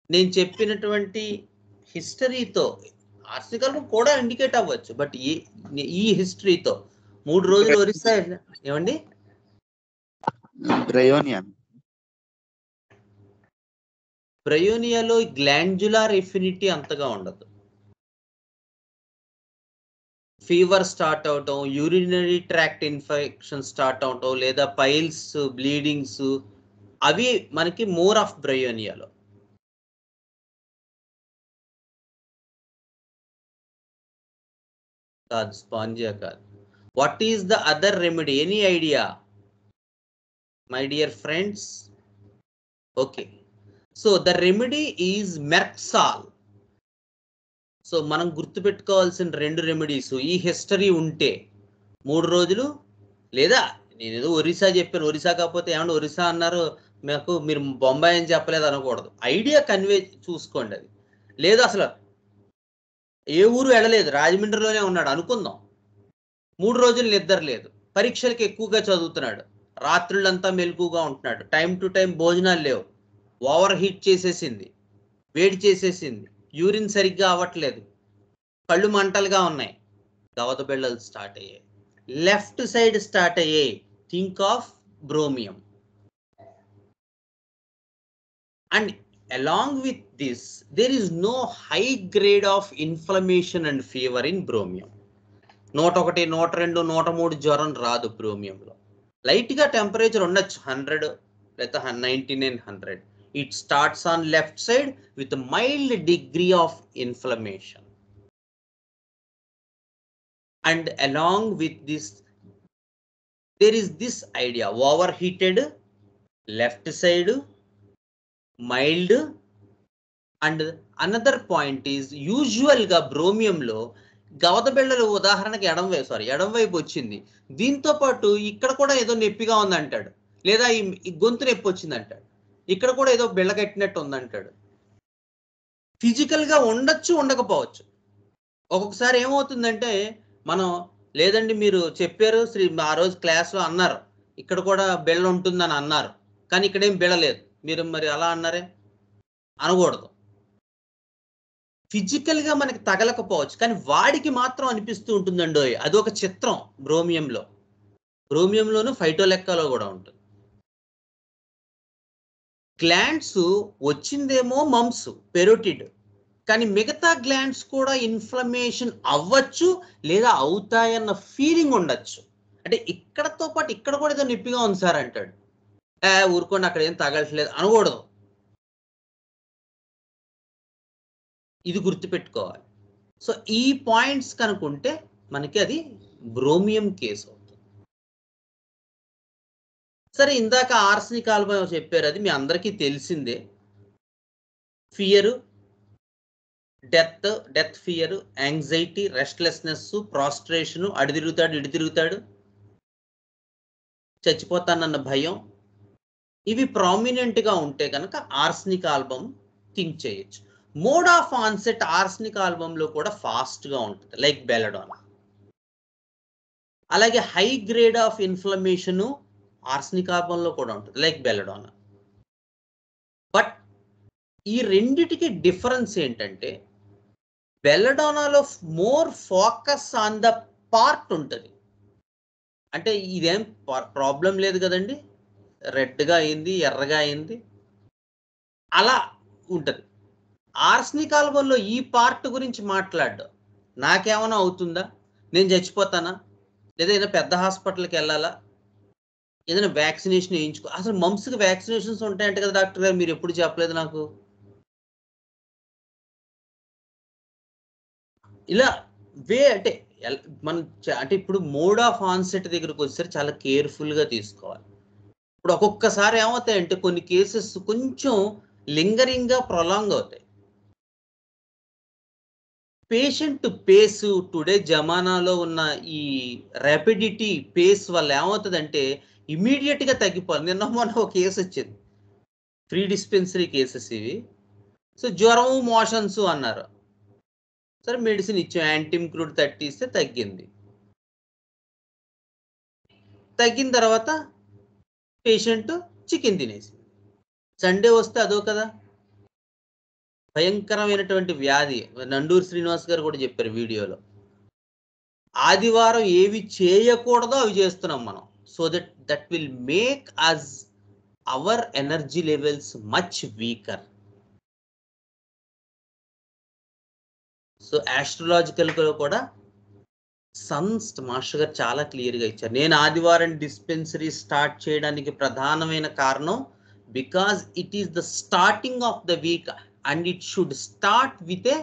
నేను చెప్పినటువంటి హిస్టరీతో ఆర్సెనిక్ ఆల్బమ్ కూడా ఇండికేట్ అవ్వచ్చు, బట్ ఈ హిస్టరీతో 3 రోజులు ఒరిస్సా ఏమండి బ్రయోనియం. బ్రయోనియాలో గ్లాండ్యులార్ ఎఫినిటీ అంతగా ఉండదు. ఫీవర్ స్టార్ట్ అవటం, యూరినరీ ట్రాక్ట్ ఇన్ఫెక్షన్ స్టార్ట్ అవటం, లేదా పైల్స్, బ్లీడింగ్స్, అవి మనకి మోర్ ఆఫ్ బ్రయోనియాలో. కాదు, స్పాంజియా కాదు. What is the other remedy? Any idea my dear friends? Okay, so the remedy is merc sol. So మనం గుర్తుపెట్టుకోవాల్సిన 2 రెమెడీస్ ఈ హిస్టరీ ఉంటే 3 రోజులు, లేదా నేను ఏదో ఒరిస్సా చెప్పాను, ఒరిస్సా కాకపోతే ఏమన్నా ఒరిస్సా అన్నారు మాకు, మీరు బొంబాయి అని చెప్పలేదు అనకూడదు. ఐడియా కన్వే చూసుకోండి అది. లేదు అసలు ఏ ఊరు వెళ్ళలేదు, రాజమండ్రిలోనే ఉన్నాడు అనుకుందాం, 3 రోజులు నిద్ర లేదు, పరీక్షలకు ఎక్కువగా చదువుతున్నాడు, రాత్రులంతా మెలకుగా ఉంటున్నాడు, టైం టు టైం భోజనాలు లేవు, ఓవర్ హీట్ చేసేసింది, వేడి చేసేసింది, యూరిన్ సరిగ్గా అవ్వట్లేదు, కళ్ళు మంటలుగా ఉన్నాయి, గవద బిళ్ళలు స్టార్ట్ అయ్యాయి, లెఫ్ట్ సైడ్ స్టార్ట్ అయ్యాయి. Think of bromium. And along with this there is no high grade of inflammation and fever in bromine. 101, 102, 103 జ్వరం రాదు బ్రోమియంలో. లైట్ గా టెంపరేచర్ ఉండొచ్చు 100 లేదా 99, 100. It starts on left side with a mild degree of inflammation. And along with this there is this idea, overheated left side, mild. And another point is usual గా బ్రోమియంలో గవద బిళ్ళలు ఉదాహరణకి ఎడం వైపు వచ్చింది, దీంతో పాటు ఇక్కడ కూడా ఏదో నొప్పిగా ఉందంటాడు, లేదా ఈ గొంతు నొప్పి వచ్చింది అంటాడు, ఇక్కడ కూడా ఏదో బిళ్ళ కట్టినట్టు ఉందంటాడు. ఫిజికల్ గా ఉండొచ్చు, ఉండకపోవచ్చు. ఒక్కొక్కసారి ఏమవుతుందంటే మనం, లేదండి మీరు చెప్పారు ఆ రోజు క్లాస్లో అన్నారు ఇక్కడ కూడా బిళ్ళ ఉంటుందని అన్నారు, కానీ ఇక్కడేం బిళ్ళ లేదు, మీరు మరి అలా అన్నారే అనకూడదు. ఫిజికల్ గా మనకి తగలకపోవచ్చు, కానీ వాడికి మాత్రం అనిపిస్తూ ఉంటుందండి. అది ఒక చిత్రం బ్రోమియంలోను ఫైటోలెక్కాలో కూడా ఉంటుంది. గ్లాండ్స్ వచ్చిందేమో మమ్స్, పెరోటిడ్, కానీ మిగతా గ్లాండ్స్ కూడా ఇన్ఫ్లమేషన్ అవ్వచ్చు లేదా అవుతాయన్న ఫీలింగ్ ఉండొచ్చు. అంటే ఇక్కడతో పాటు ఇక్కడ కూడా ఏదో నొప్పిగా ఉంది సార్ అంటాడు, ఊరుకోండి అక్కడ ఏం తగలట్లేదు అనకూడదు. ఇది గుర్తుపెట్టుకోవాలి. సో ఈ పాయింట్స్ కనుకుంటే మనకి అది బ్రోమియం కేసు అవుతుంది. సరే, ఇందాక ఆర్సెనిక్ ఆల్బమ్ చెప్పారు, అది మీ అందరికీ తెలిసిందే. Fear, death fear, anxiety, restlessness, prostration, అడి తిరుగుతాడు ఇడి తిరుగుతాడు, చచ్చిపోతానన్న భయం, ఇవి ప్రామినెంట్గా ఉంటే కనుక ఆర్సెనిక్ ఆల్బమ్ థింక్ చేయొచ్చు. మోడ్ ఆఫ్ ఆన్సెట్ ఆర్సెనిక్ ఆల్బంలో కూడా ఫాస్ట్గా ఉంటుంది, లైక్ బెలడోనా. అలాగే high grade of inflammation arsenic ఆల్బంలో కూడా ఉంటుంది, లైక్ బెలడోనా. బట్ ఈ రెండిటికి డిఫరెన్స్ ఏంటంటే బెలడోనాలో more focus on the part ఉంటుంది. అంటే ఇదేం ప్రాబ్లం లేదు కదండి, రెడ్గా అయింది, ఎర్రగా అయింది, అలా ఉంటుంది. ఆర్సెనిక్ ఆల్బంలో ఈ పార్ట్ గురించి మాట్లాడడం, నాకేమైనా అవుతుందా, నేను చచ్చిపోతానా, లేదా ఏదైనా పెద్ద హాస్పిటల్కి వెళ్ళాలా, ఏదైనా వ్యాక్సినేషన్ వేయించుకో, అసలు మమ్స్కి వ్యాక్సినేషన్స్ ఉంటాయంట కదా డాక్టర్ గారు, మీరు ఎప్పుడు చెప్పలేదు నాకు. ఇలా అంటే మనం అంటే ఇప్పుడు మోడ్ ఆఫ్ ఆన్సెట్ దగ్గరకు వచ్చేసరి చాలా కేర్ఫుల్గా తీసుకోవాలి. ఇప్పుడు ఒక్కొక్కసారి ఏమవుతాయంటే కొన్ని కేసెస్ కొంచెం లింగరింగ్గా ప్రొలాంగ్ అవుతాయి. పేషెంట్ పేస్ టుడే జమానాలో ఉన్న ఈ ర్యాపిడిటీ పేస్ వల్ల ఏమవుతుందంటే ఇమీడియట్గా తగ్గిపోవాలి. నిన్న మొన్న ఒక కేసు వచ్చింది, ఫ్రీ డిస్పెన్సరీ కేసెస్ ఇవి. సో జ్వరం మోషన్స్ అన్నారు, సరే మెడిసిన్ ఇచ్చాం, యాంటీమ్క్రూడ్ 30 ఇస్తే తగ్గింది. తగ్గిన తర్వాత పేషెంట్ చికెన్ తినేసింది. సండే వస్తే అదో కదా భయంకరమైనటువంటి వ్యాధి. నండూరు శ్రీనివాస్ గారు కూడా చెప్పారు వీడియోలో. ఆదివారం ఏవి చేయకూడదో అవి చేస్తున్నాం మనం. So that will make us our energy levels much weaker. So astrological కూడా సన్స్ మాస్టర్ గారు చాలా క్లియర్గా ఇచ్చారు. నేను ఆదివారం డిస్పెన్సరీ స్టార్ట్ చేయడానికి ప్రధానమైన కారణం because it is the starting of the week and it should start with a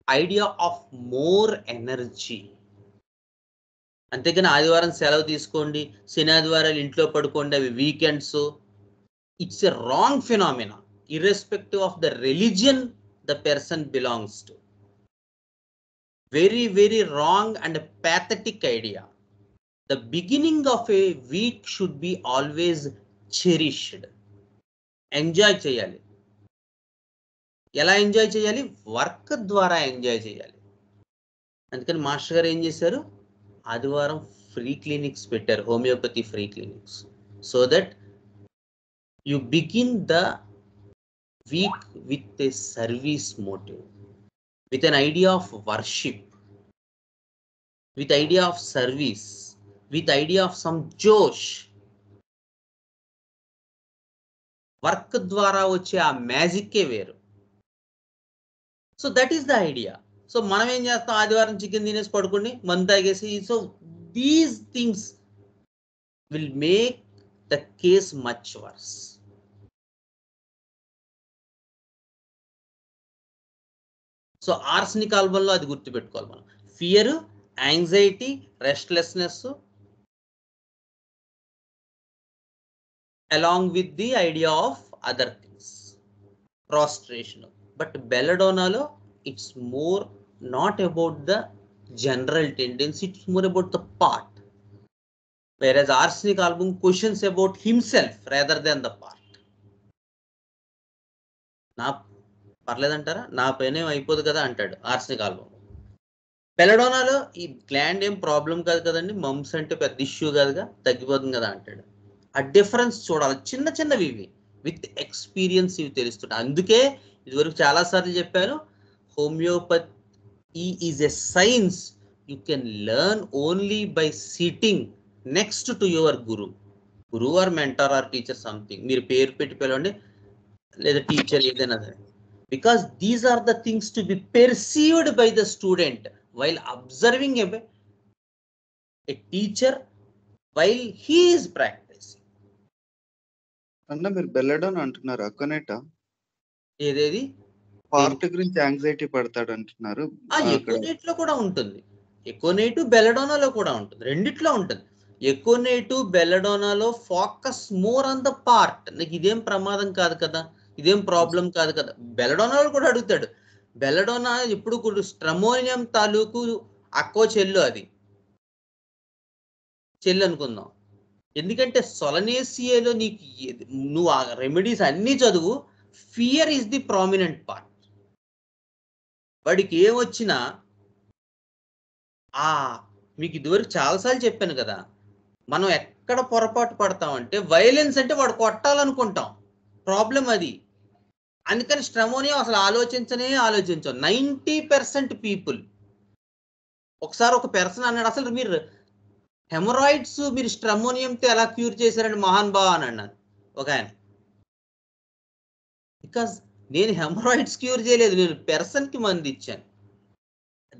idea of more energy. అంతేగాని ఆదివారం సెలవు తీసుకోండి, శని ఆదివారాలు ఇంట్లో పడుకోండి, అవి weekends. It's a wrong phenomena irrespective of the religion the person belongs to. Very, very wrong and a pathetic idea. The beginning of a week should be always cherished. Enjoy cheyali. ఎలా ఎంజాయ్ చేయాలి? వర్క్ ద్వారా ఎంజాయ్ చేయాలి. అందుకని మాస్టర్ గారు ఏం చేశారు, ఆదివారం ఫ్రీ క్లినిక్స్ పెట్టారు, homeopathy free clinics. So that you begin the week with a service motive, with an idea of worship, with idea of service, with idea of some josh. Work ద్వారా వచ్చే ఆ మ్యాజిక్కే వేరు. So that is the idea. So మనం ఏం చేస్తాం, ఆదివారం చికెన్ తినేసి పడుకుని మందు తాగేసి. So these things will make the case much worse. So arsenic ఆల్బంలో అది గుర్తుపెట్టుకోవాలి మనం. Fear, anxiety, restlessness along with the idea of other things, prostration. But belladonna it's more not about the general tendency, it's more about the part, whereas arsenic album questions about himself rather than the part. నా పర్లేదంటారా, నా పైన అయిపోదు కదా అంటాడు ఆర్సనిక్ ఆల్బమ్. బెలడోనాలో ఈ గ్లాండ్ ఏం ప్రాబ్లం కాదు కదండి, మమ్స్ అంటే పెద్ద ఇష్యూ కాదుగా, తగ్గిపోతుంది కదా అంటాడు. ఆ డిఫరెన్స్ చూడాలి, చిన్న చిన్నవి ఇవి, విత్ ఎక్స్పీరియన్స్ ఇవి తెలుస్తుంటాయి. అందుకే ఇదివరకు చాలాసార్లు చెప్పాను, homeopathy is a science you can learn only by sitting next to your guru or mentor or teacher something. మీరు పేరు పెట్టి పిలవండి, లేదా టీచర్ ఏదైనా సరే. Because these are the things to be perceived by the student while observing a teacher while he is practicing. అన్న మీరు బెల్లడోన్ అంటున్నారు, అకోనేటా ఏదేది పార్ట్ గురించి యాంగ్జైటీ పడతాడు అంటున్నారు. ఎకోనేట్ లో కూడా ఉంటుంది, ఎకోనేటు బెల్లడోనాలో కూడా ఉంటుంది, రెండిట్లో ఉంటుంది. ఎకోనేటు బెల్లడోనాలో focus more on the part. నాకు ఇదేం ప్రమాదం కాదు కదా, ఇదేం ప్రాబ్లం కాదు కదా. బెల్లడోనాలో కూడా అడుగుతాడు. బెల్లడోనా ఇప్పుడు స్ట్రమోనియం తాలూకు అక్కో చెల్లు, అది చెల్లు అనుకుందాం. ఎందుకంటే సొలనేసియాలో నీకు నువ్వు ఆ రెమెడీస్ అన్నీ చదువు, fear is the prominent part. వాడికి ఏమొచ్చినా మీకు ఇదివరకు చాలాసార్లు చెప్పాను కదా, మనం ఎక్కడ పొరపాటు పడతామంటే వైలెన్స్ అంటే వాడు కొట్టాలనుకుంటాం, ప్రాబ్లం అది. అందుకని స్ట్రమోనియం అసలు ఆలోచించం. 90% పీపుల్. ఒకసారి ఒక పర్సన్ అన్నాడు, అసలు మీరు హెమరాయిడ్స్ మీరు స్ట్రమోనియంతో ఎలా క్యూర్ చేశారండి మహాన్ బావ అని అన్నాను ఒక ఆయన. బికాస్ నేను హెమరాయిడ్స్ క్యూర్ చేయలేదు, నేను పర్సన్కి మంది ఇచ్చాను.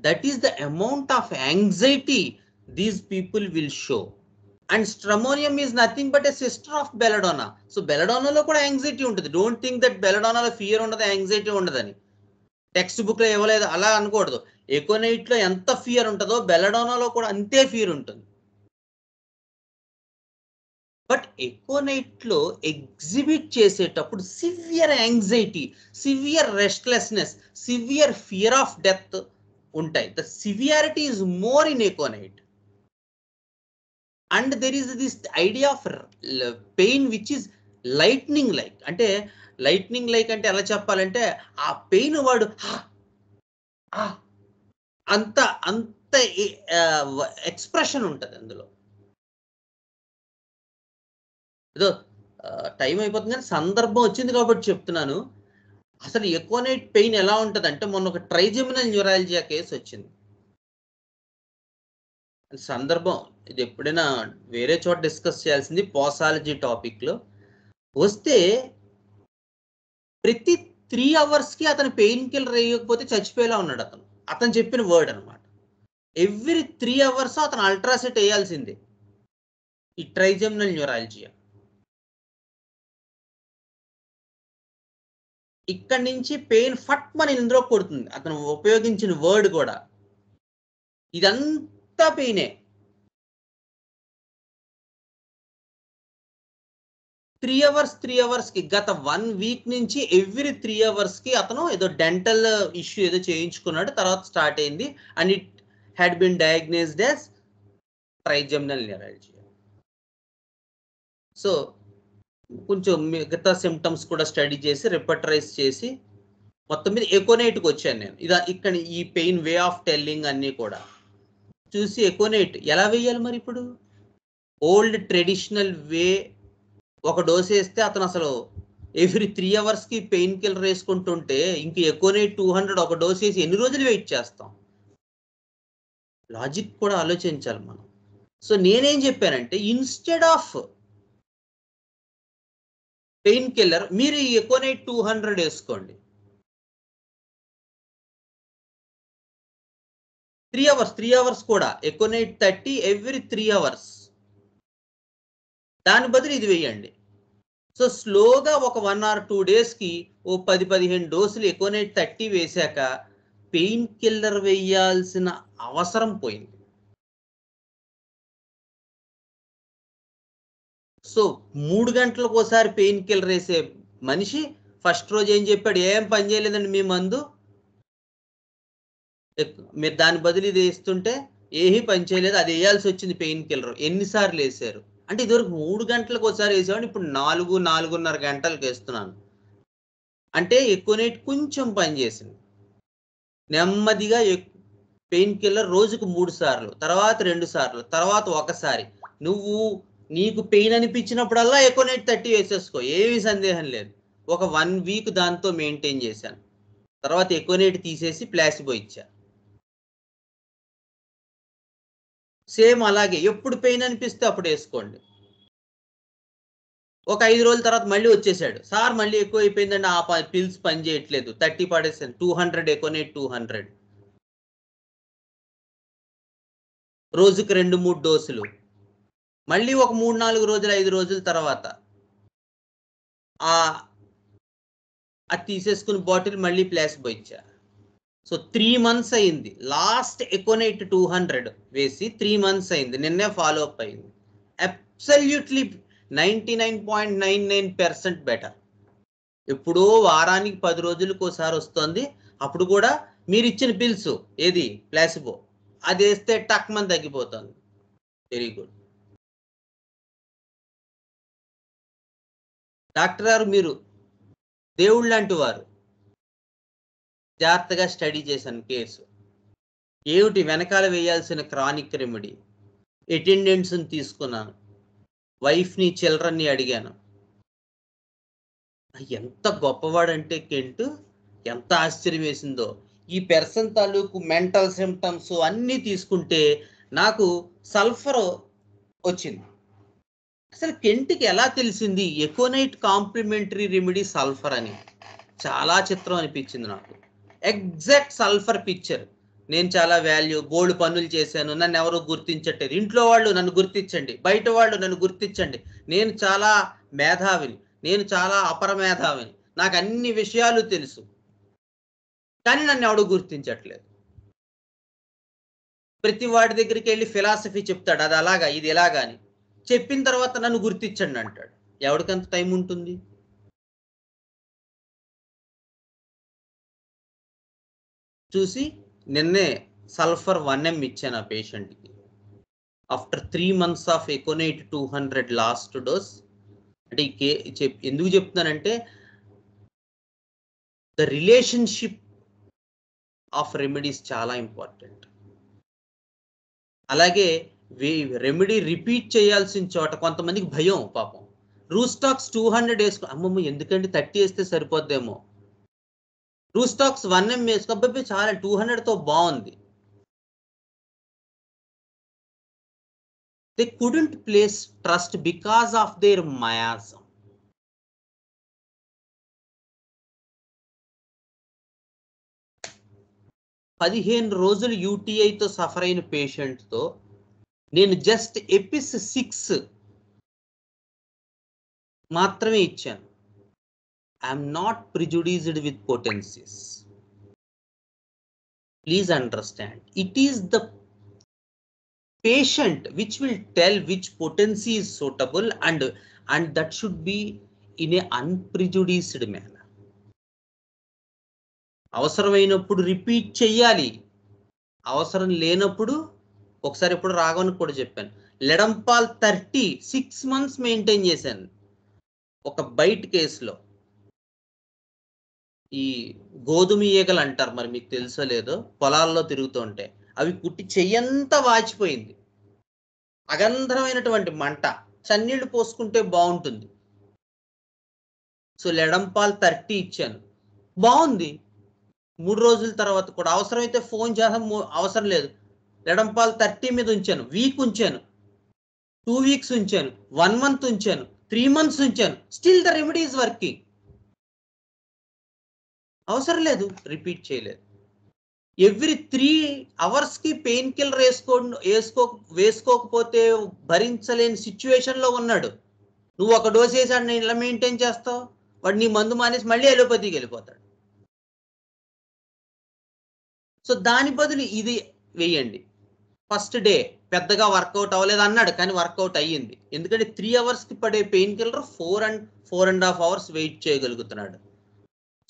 That is the amount of anxiety these people will show. And stramonium is nothing but a sister of belladonna. So బెలడోనాలో కూడా యాంగ్జైటీ ఉంటుంది. డోంట్ థింక్ దట్ బెలడోనాలో ఫియర్ ఉండదు, యాంగ్జైటీ ఉండదని. టెక్స్ట్ బుక్ లో ఇవ్వలేదు అలా అనకూడదు. ఎకోనైట్ లో ఎంత ఫియర్ ఉంటుందో బెల్లడోనాలో కూడా అంతే ఫియర్ ఉంటుంది. బట్ ఎకోనైట్ లో ఎగ్జిబిట్ చేసేటప్పుడు severe anxiety, severe restlessness, severe fear of death ఉంటాయి. The severity is more in aconite. And there is this idea of pain which is lightning like. అంటే లైట్నింగ్ లైక్ అంటే ఎలా చెప్పాలంటే ఆ పెయిన్ వాడు అంత అంత ఎక్స్ప్రెషన్ ఉంటుంది అందులో. ఏదో టైం అయిపోతుంది కానీ సందర్భం వచ్చింది కాబట్టి చెప్తున్నాను. అసలు ఎకోనైట్ పెయిన్ ఎలా ఉంటుంది అంటే మొన్న ఒక ట్రైజెమినల్ న్యూరాలజియా కేసు వచ్చింది. సందర్భం ఇది ఎప్పుడైనా వేరే చోట డిస్కస్ చేయాల్సింది పాసాలజీ టాపిక్ లో. వస్తే ప్రతి 3 hours కి అతను పెయిన్ కిల్లర్ వేయకపోతే చచ్చిపోయేలా ఉన్నాడు అతను. అతను చెప్పిన వర్డ్ అనమాట. ఎవ్రీ 3 hours అతను అల్ట్రాసెట్ వేయాల్సిందే ఈ ట్రైజెమినల్ న్యూరాలజియా. ఇక్కడి నుంచి పెయిన్ ఫట్ మన ఇందులో కొడుతుంది. అతను ఉపయోగించిన వర్డ్ కూడా ఇదంతా పెయినే. 3 hours కి గత 1 week నుంచి ఎవ్రీ 3 hours కి అతను ఏదో డెంటల్ ఇష్యూ ఏదో చేయించుకున్నాడు. తర్వాత స్టార్ట్ అయింది and it had been diagnosed as trigeminal neuralgia. So కొంచెం మిగతా సిమ్టమ్స్ కూడా స్టడీ చేసి రిపర్టరైజ్ చేసి మొత్తం మీద ఎకోనైట్కి వచ్చాను నేను. ఇక్కడ ఈ పెయిన్ వే ఆఫ్ టెల్లింగ్ అన్నీ కూడా చూసి ఎకోనైట్ ఎలా వేయాలి మరి. ఇప్పుడు ఓల్డ్ ట్రెడిషనల్ వే ఒక డోస్ వేస్తే అతను అసలు ఎవ్రీ 3 hours కి పెయిన్ కిల్లర్ వేసుకుంటుంటే ఇంక ఎకోనైట్ 200 ఒక డోస్ వేసి ఎన్ని రోజులు వెయిట్ చేస్తాం? లాజిక్ కూడా ఆలోచించాలి మనం. సో నేనేం చెప్పానంటే ఇన్స్టెడ్ ఆఫ్ పెయిన్ కిల్లర్ మీరు ఈ ఎకోనైట్ 200 వేసుకోండి. 3 hours కూడా ఎకోనైట్ 30 ఎవ్రీ 3 hours. దాని బదులు ఇది వేయండి. సో స్లోగా ఒక 1 or 2 days కి ఓ 10-15 డోసులు ఎకోనైట్ 30 వేశాక పెయిన్ కిల్లర్ వేయాల్సిన అవసరం పోయింది. సో 3 గంటలకు ఒకసారి పెయిన్ కిల్లర్ వేసే మనిషి ఫస్ట్ రోజు ఏం చెప్పాడు? ఏం పని చేయలేదండి మీ మందు, మీరు దాని బదులు ఇది వేస్తుంటే ఏమీ పని చేయలేదు, అది వేయాల్సి వచ్చింది పెయిన్ కిల్లర్. ఎన్నిసార్లు వేసారు అంటే ఇదివరకు 3 గంటలకు ఒకసారి వేసేవాడిని, ఇప్పుడు 4-4.5 గంటలకు వేస్తున్నాను. అంటే ఎకోనైట్ కొంచెం పని చేసింది. నెమ్మదిగా పెయిన్ కిల్లర్ రోజుకు 3 సార్లు, తర్వాత 2 సార్లు, తర్వాత 1 సారి. నీకు పెయిన్ అనిపించినప్పుడల్లా ఎకోనైట్ 30 వేసేసుకో, ఏమీ సందేహం లేదు. ఒక 1 week దాంతో మెయింటైన్ చేశాను. తర్వాత ఎకోనైట్ తీసేసి ప్లాసిబో ఇచ్చా. సేమ్ అలాగే ఎప్పుడు పెయిన్ అనిపిస్తే అప్పుడు వేసుకోండి. ఒక 5 రోజుల తర్వాత మళ్ళీ వచ్చేసాడు, సార్ మళ్ళీ ఎక్కువ అయిపోయిందండి, ఆ పిల్స్ పని చేయట్లేదు, 30 పడేసాను. 200 ఎకోనైట్ 200 రోజుకు 2-3 డోసులు. మళ్ళీ ఒక 3-4 రోజులు 5 రోజుల తర్వాత అది తీసేసుకుని బాటిల్ మళ్ళీ ప్లాసిబో ఇచ్చా. సో 3 months అయింది. లాస్ట్ ఎకోనైట్ 200 వేసి 3 months అయింది. నిన్నే ఫాలో అప్ అయింది. Absolutely 99.99% better. ఎప్పుడో వారానికి 10 రోజులకు ఒకసారి వస్తుంది. అప్పుడు కూడా మీరు ఇచ్చిన పిల్స్ ఏది ప్లాసిబో అది వేస్తే టక్ మంది తగ్గిపోతుంది. వెరీ గుడ్ డాక్టర్ గారు, మీరు దేవుళ్ళు లాంటి వారు. జాగ్రత్తగా స్టడీ చేశాను కేసు. ఏమిటి వెనకాల వేయాల్సిన క్రానిక్ రెమెడీ? అటెండెంట్స్ని తీసుకున్నాను, వైఫ్ని చిల్డ్రన్ని అడిగాను. ఎంత గొప్పవాడంటే కెంట్, ఎంత ఆశ్చర్యం వేసిందో. ఈ పెర్సన్ తాలూకు మెంటల్ సిమ్టమ్స్ అన్నీ తీసుకుంటే నాకు సల్ఫర్ వచ్చింది. అసలు కెంట్కి ఎలా తెలిసింది ఎకోనైట్ కాంప్లిమెంటరీ రెమెడీ సల్ఫర్ అని? చాలా చిత్రం అనిపించింది నాకు. Exact sulphur picture. నేను చాలా బోల్డ్ పనులు చేశాను, నన్ను ఎవరు గుర్తించట్లేదు. ఇంట్లో వాళ్ళు నన్ను గుర్తించండి, బయట వాళ్ళు నన్ను గుర్తించండి, నేను చాలా మేధావిని, నేను చాలా అపర మేధావిని, నాకు అన్ని విషయాలు తెలుసు. కానీ నన్ను ఎవడు గుర్తించట్లేదు. ప్రతి వాడి దగ్గరికి వెళ్ళి ఫిలాసఫీ చెప్తాడు, అది అలాగా ఇది ఎలాగా అని. చెప్పిన తర్వాత నన్ను గుర్తించండి అంటాడు. ఎవడికంత టైం ఉంటుంది? చూసి నిన్నే సల్ఫర్ 1 mg ఇచ్చాను ఆ పేషెంట్కి. After 3 months of aconite 200 last dose. అంటే ఎందుకు చెప్తున్నానంటే ద రిలేషన్షిప్ ఆఫ్ రెమెడీస్ చాలా ఇంపార్టెంట్. అలాగే రెమెడీ రిపీట్ చేయాల్సిన చోట కొంతమందికి భయం పాపం. రూస్టాక్స్ 200 వేసుకో, అమ్మమ్మ ఎందుకంటే 30 వేస్తే సరిపోద్దేమో. రూస్టాక్స్ 1 mg వేసుకో, చాలా 200తో బాగుంది. They couldn't place trust because of their miasm. పదిహేను రోజులు యూటీఐతో సఫర్ అయిన పేషెంట్తో నేను జస్ట్ ఎపిస్ 6 మాత్రమే ఇచ్చాను. I'm not prejudiced with potencies. Please understand, it is the patient which will tell which potency is suitable and that should be in a unprejudiced manner. అవసరమైనప్పుడు రిపీట్ చెయ్యాలి, అవసరం లేనప్పుడు ఒకసారి ఎప్పుడు రాఘవన్ కూడా చెప్పాను. లెడంపాల్ 36 months మెయింటైన్ చేశాను ఒక బైట్ కేసులో. ఈ గోధుమ ఈగలు అంటారు, మరి మీకు తెలుసో లేదో, పొలాల్లో తిరుగుతూ ఉంటే అవి కుట్టి చెయ్యంతా వాచిపోయింది. అగంధరమైనటువంటి మంట, చన్నీళ్లు పోసుకుంటే బాగుంటుంది. సో లెడంపాల్ 30 ఇచ్చాను, బాగుంది. 3 రోజుల తర్వాత కూడా అవసరమైతే ఫోన్ చేసాం, అవసరం లేదు. లెడంపాల్ 30 మీద ఉంచాను, వీక్ ఉంచాను, 2 weeks ఉంచాను, 1 month ఉంచాను, 3 months ఉంచాను. Still the remedy is working. అవసరం లేదు, రిపీట్ చేయలేదు. ఎవ్రీ 3 hours పెయిన్ కిల్లర్ వేసుకోకపోతే భరించలేని సిచ్యువేషన్లో ఉన్నాడు. నువ్వు ఒక డోస్ వేసాడు, నేను ఇలా మెయింటైన్ చేస్తావు, వాడు నీ మందు మానేసి మళ్ళీ ఎలోపతికి వెళ్ళిపోతాడు. సో దాని బదులు ఇది వేయండి. ఫస్ట్ డే పెద్దగా వర్కౌట్ అవ్వలేదు అన్నాడు, కానీ వర్కౌట్ అయ్యింది. ఎందుకంటే 3 hours పడే పెయిన్ కిల్లర్ 4.5 hours వెయిట్ చేయగలుగుతున్నాడు.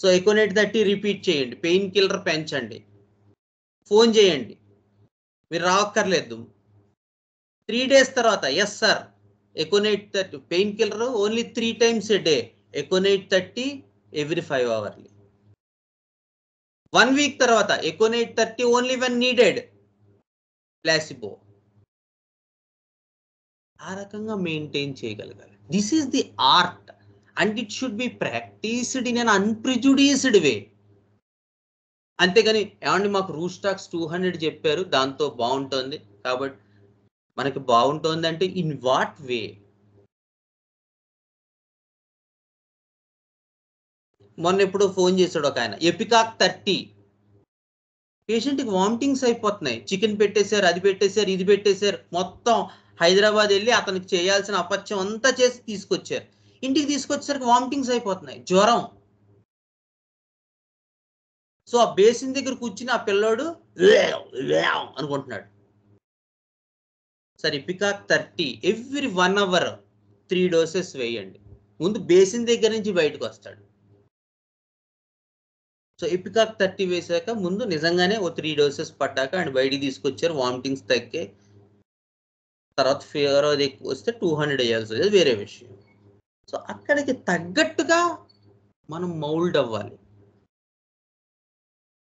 సో ఎకోనైట్ 30 రిపీట్ చేయండి, పెయిన్ కిల్లర్ పెంచండి, ఫోన్ చేయండి, మీరు రావక్కర్లేదు. 3 days తర్వాత yes sir aconite 30 painkiller only 3 times a day, aconite 30 every 5 hours. 1 week తర్వాత aconite 30 only when needed, placebo. ఆ రకంగా మెయింటైన్ చేయగలగాలి. This is the art and it should be practised in an unprejudiced way. అంతేగాని ఏమండి మాకు రూస్టాక్స్ 200 చెప్పారు, దాంతో బాగుంటుంది కాబట్టి మనకి బాగుంటుంది అంటే ఇన్ వాట్ వే? మొన్న ఎప్పుడో ఫోన్ చేశాడు ఒక ఆయన, ఎపికాక్ 30 పేషెంట్కి వామిటింగ్స్ అయిపోతున్నాయి. చికెన్ పెట్టేశారు, అది పెట్టేశారు, ఇది పెట్టేశారు, మొత్తం హైదరాబాద్ వెళ్ళి అతనికి చేయాల్సిన అపత్యం అంతా చేసి తీసుకొచ్చారు. ఇంటికి తీసుకొచ్చేసరికి వామిటింగ్స్ అయిపోతున్నాయి, జ్వరం. సో ఆ బేసిన్ దగ్గర కూర్చుని ఆ పిల్లోడు అనుకుంటున్నాడు. సరే ఎపికాక్ 30 every 1 hour 3 doses వేయండి. ముందు బేసిన్ దగ్గర నుంచి బయటకు వస్తాడు. సో ఎపికాక్ 30 వేసాక ముందు నిజంగానే ఓ 3 doses పట్టాక అండ్ బయటికి తీసుకొచ్చారు, వామిటింగ్స్ తగ్గే. తర్వాత ఫీవర్ అది ఎక్కువ వస్తే 200 వేయాల్సి వచ్చేది, వేరే విషయం. సో అక్కడికి తగ్గట్టుగా మనం మౌల్డ్ అవ్వాలి.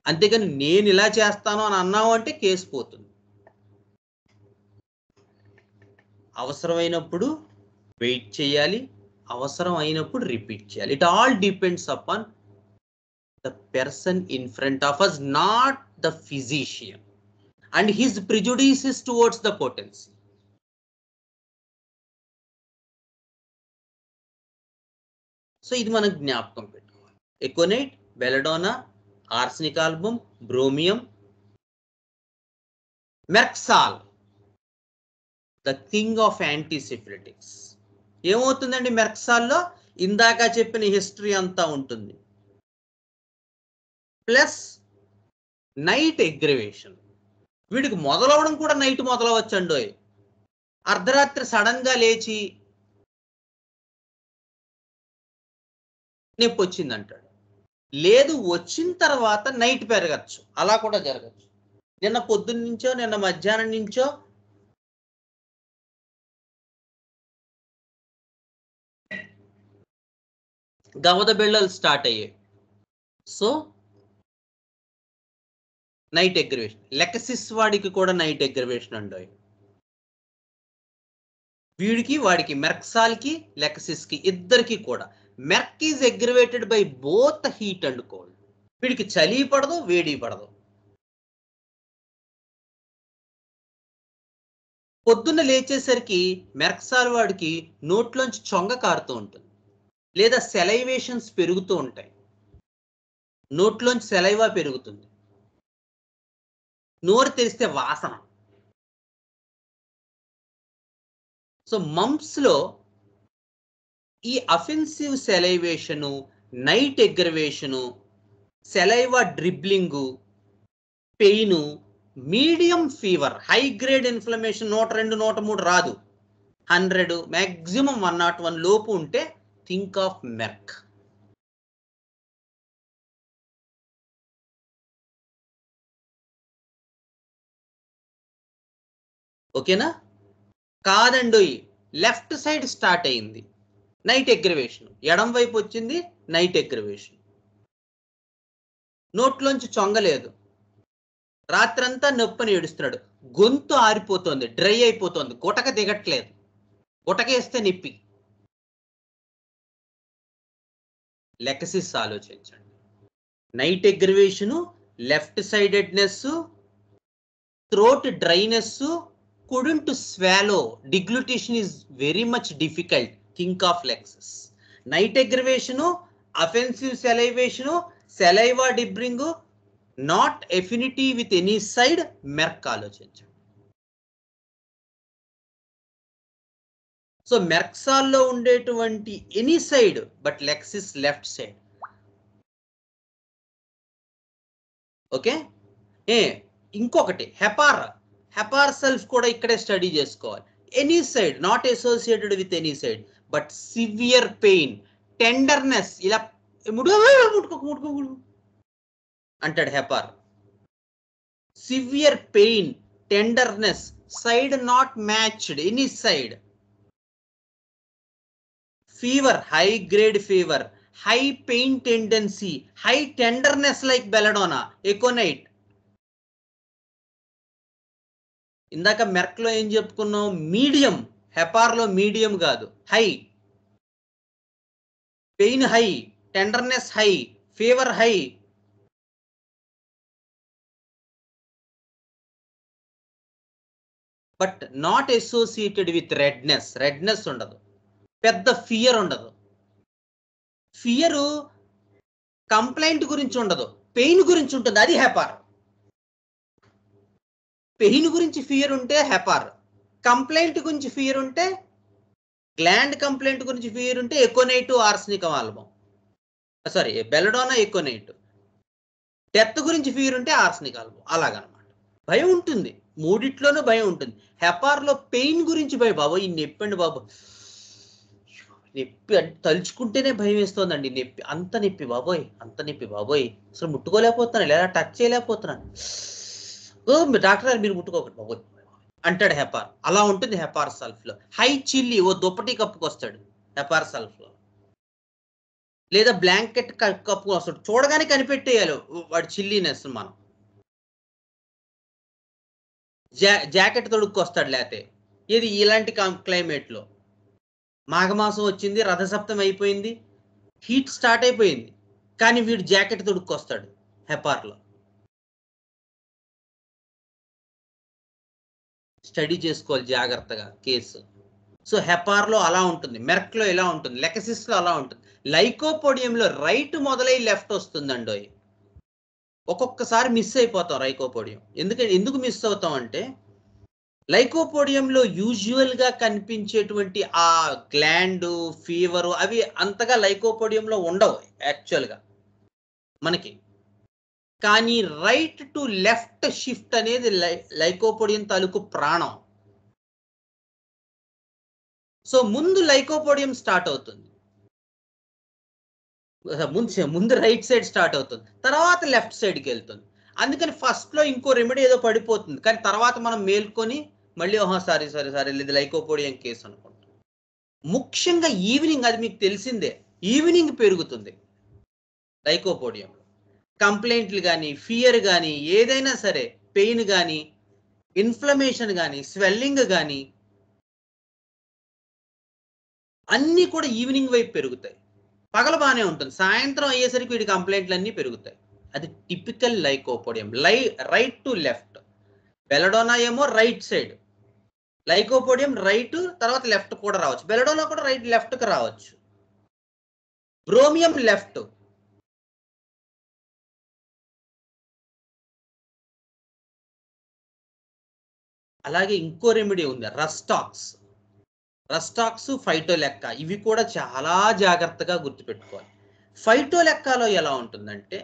అంతేగాని నేను ఇలా చేస్తాను అని అన్నావు అంటే కేసు పోతుంది. అవసరమైనప్పుడు వెయిట్ చేయాలి, అవసరం అయినప్పుడు రిపీట్ చేయాలి. It all depends upon the person in front of us, not the physician and his prejudices towards the potency. So ఇది మనకు జ్ఞాపకం పెట్టుకోవాలి. Aconite, belladonna, arsenic album, bromium, merc sol, the king of antisyphilitics. ఏమవుతుందండి మెర్క్సాల్లో? ఇందాక చెప్పిన హిస్టరీ అంతా ఉంటుంది, ప్లస్ నైట్ ఎగ్రివేషన్. వీడికి మొదలవడం కూడా నైట్ మొదలవచ్చండి. అర్ధరాత్రి సడన్ గా లేచి నొప్పి వచ్చింది అంటాడు. లేదు, వచ్చిన తర్వాత నైట్ పెరగచ్చు, అలా కూడా జరగచ్చు. నిన్న పొద్దున్న నుంచో నిన్న మధ్యాహ్నం నుంచో గవద బిళ్ళలు స్టార్ట్ అయ్యాయి. So night ఎగ్రివేషన్. లెకసిస్ వాడికి కూడా నైట్ ఎగ్రివేషన్ అండి. వీడికి వాడికి మెర్క్సాల్కి లెకసిస్కి ఇద్దరికి కూడా Merck is aggravated by both heat and cold. వీడికి చలి పడదు, వేడి పడదు. పొద్దున్న లేచేసరికి మెర్క్సాల్ వాడికి నోట్లోంచి చొంగ కారుతూ ఉంటుంది, లేదా సెలైవేషన్స్ పెరుగుతూ ఉంటాయి. నోట్లోంచి సెలైవా పెరుగుతుంది, నోరు తెరిస్తే వాసన. సో మమ్స్ లో ఈ offensive salivation, night aggravation, saliva dribbling, pain, medium fever, high grade inflammation 102, 103 రాదు, 100 మ్యాక్సిమం 101 లోపు ఉంటే థింక్ ఆఫ్ మెర్క్. ఓకేనా? కాదండి, లెఫ్ట్ సైడ్ స్టార్ట్ అయింది నైట్ ఎగ్రివేషన్, ఎడం వైపు వచ్చింది నైట్ ఎగ్రివేషన్. నోట్లోంచి చొంగలేదు, రాత్రంతా నొప్పని ఏడుస్తున్నాడు, గొంతు ఆరిపోతుంది, డ్రై అయిపోతుంది, గుటక దిగట్లేదు, గుటకేస్తే నొప్పి. లెకసిస్ ఆలోచించండి. Night aggravation, left sidedness, throat dryness, couldn't swallow, deglutition is very much difficult, think of lexis. Night aggravation, offensive salivation, saliva dribbling, not affinity with any side, merc ఆలోచించండి. సో మెర్క్సాల్లో ఉండేటువంటి any side but lachesis left side. Okay, ఇంకొకటి హెపార్ సెల్ఫ్ కూడా ఇక్కడే స్టడీ చేసుకోవాలి. Any side, not associated with any side, but severe pain, tenderness, ఇలా ముట్టుకో అంటాడు hepar. Severe pain, tenderness, side not matched, any side. Fever, high grade fever, high pain tendency, high tenderness like belladonna, aconite. ఇందాక మెర్క్ లో ఏం చెప్పుకున్నాం? మీడియం. హెపార్ లో మీడియం కాదు, high. Pain high, tenderness high, fever high. But not associated with redness ఉండదు, పెద్ద ఫియర్ ఉండదు. ఫియరు కంప్లైంట్ గురించి ఉండదు, పెయిన్ గురించి ఉంటుంది, అది హెపార్. పెయిన్ గురించి ఫియర్ ఉంటే హెపార్, కంప్లైంట్ గురించి ఫియర్ ఉంటే, గ్లాండ్ కంప్లైంట్ గురించి ఫియర్ ఉంటే aconite, arsenicum album, sorry belladonna, aconite. Death గురించి ఫియర్ ఉంటే ఆర్సనిక్ ఆల్బమ్. అలాగనమాట. భయం ఉంటుంది, మూడిట్లోనూ భయం ఉంటుంది. హెపార్లో పెయిన్ గురించి భయం. బాబు ఈ నొప్పండి బాబు, నొప్పి తలుచుకుంటేనే భయం వేస్తోందండి, నొప్పి, అంత నొప్పి బాబోయ్, అంత నొప్పి బాబోయ్, అసలు ముట్టుకోలేకపోతున్నాను, లేదా టచ్ చేయలేకపోతున్నాను, డాక్టర్ గారు మీరు ముట్టుకోకండి బాబోయ్ అంటాడు హెపార్. అలా ఉంటుంది హెపార్ సల్ఫ్ లో. హై చిల్లీ, ఓ దుప్పటి కప్పుకొస్తాడు హెపార్ సల్ఫ్ లో, లేదా బ్లాంకెట్ కప్పుకొస్తాడు. చూడగానే కనిపెట్టేయాలి వాడి చిల్లీనెస్. మనం జాకెట్ తొడుక్కొస్తాడు, లేకపోతే ఇది ఇలాంటి క్లైమేట్ లో. మాఘమాసం వచ్చింది, రథసప్తం అయిపోయింది, హీట్ స్టార్ట్ అయిపోయింది, కానీ వీడు జాకెట్ తొడుక్కొస్తాడు హెపార్లో. స్టడీ చేసుకోవాలి జాగ్రత్తగా కేసు. సో హెపార్లో అలా ఉంటుంది, మెర్క్లో ఇలా ఉంటుంది, లెకసిస్లో అలా ఉంటుంది. లైకోపోడియంలో రైట్ మొదలై లెఫ్ట్ వస్తుందండి. ఒక్కొక్కసారి మిస్ అయిపోతాం లైకోపోడియం. ఎందుకు మిస్ అవుతాం అంటే, లైకోపోడియంలో యూజువల్గా కనిపించేటువంటి ఆ గ్లాండ్, ఫీవరు అవి అంతగా లైకోపోడియంలో ఉండవు యాక్చువల్గా మనకి. కానీ రైట్ టు లెఫ్ట్ షిఫ్ట్ అనేది లైకోపోడియం తాలూకు ప్రాణం. సో ముందు లైకోపోడియం స్టార్ట్ అవుతుంది, ముందు రైట్ సైడ్ స్టార్ట్ అవుతుంది, తర్వాత లెఫ్ట్ సైడ్కి వెళ్తుంది. అందుకని ఫస్ట్లో ఇంకో రెమెడీ ఏదో పడిపోతుంది, కానీ తర్వాత మనం మేల్కొని మళ్ళీ సారీ ఇది లైకోపోడియం కేసు అనుకుంటాం. ముఖ్యంగా ఈవినింగ్, అది మీకు తెలిసిందే, ఈవినింగ్ పెరుగుతుంది లైకోపోడియం. కంప్లైంట్లు కానీ, ఫియర్ కానీ, ఏదైనా సరే, పెయిన్ కానీ, ఇన్ఫ్లమేషన్ కానీ, స్వెల్లింగ్ కానీ, అన్నీ కూడా ఈవినింగ్ వైపు పెరుగుతాయి. పగల బాగానే ఉంటుంది, సాయంత్రం అయ్యేసరికి వీడి కంప్లైంట్లు అన్నీ పెరుగుతాయి. అది typical lycopodium. Right to left. Belladonna ఏమో రైట్ సైడ్, లైకోపోడియం రైట్, తర్వాత లెఫ్ట్ కూడా రావచ్చు. బెలడోనా కూడా రైట్ లెఫ్ట్కి రావచ్చు. బ్రోమియం లెఫ్ట్. అలాగే ఇంకో రెమెడీ ఉంది, రస్టాక్స్. రస్టాక్స్, ఫైటోలెక్కా, ఇవి కూడా చాలా జాగ్రత్తగా గుర్తుపెట్టుకోవాలి. ఫైటోలెక్కాలో ఎలా ఉంటుందంటే,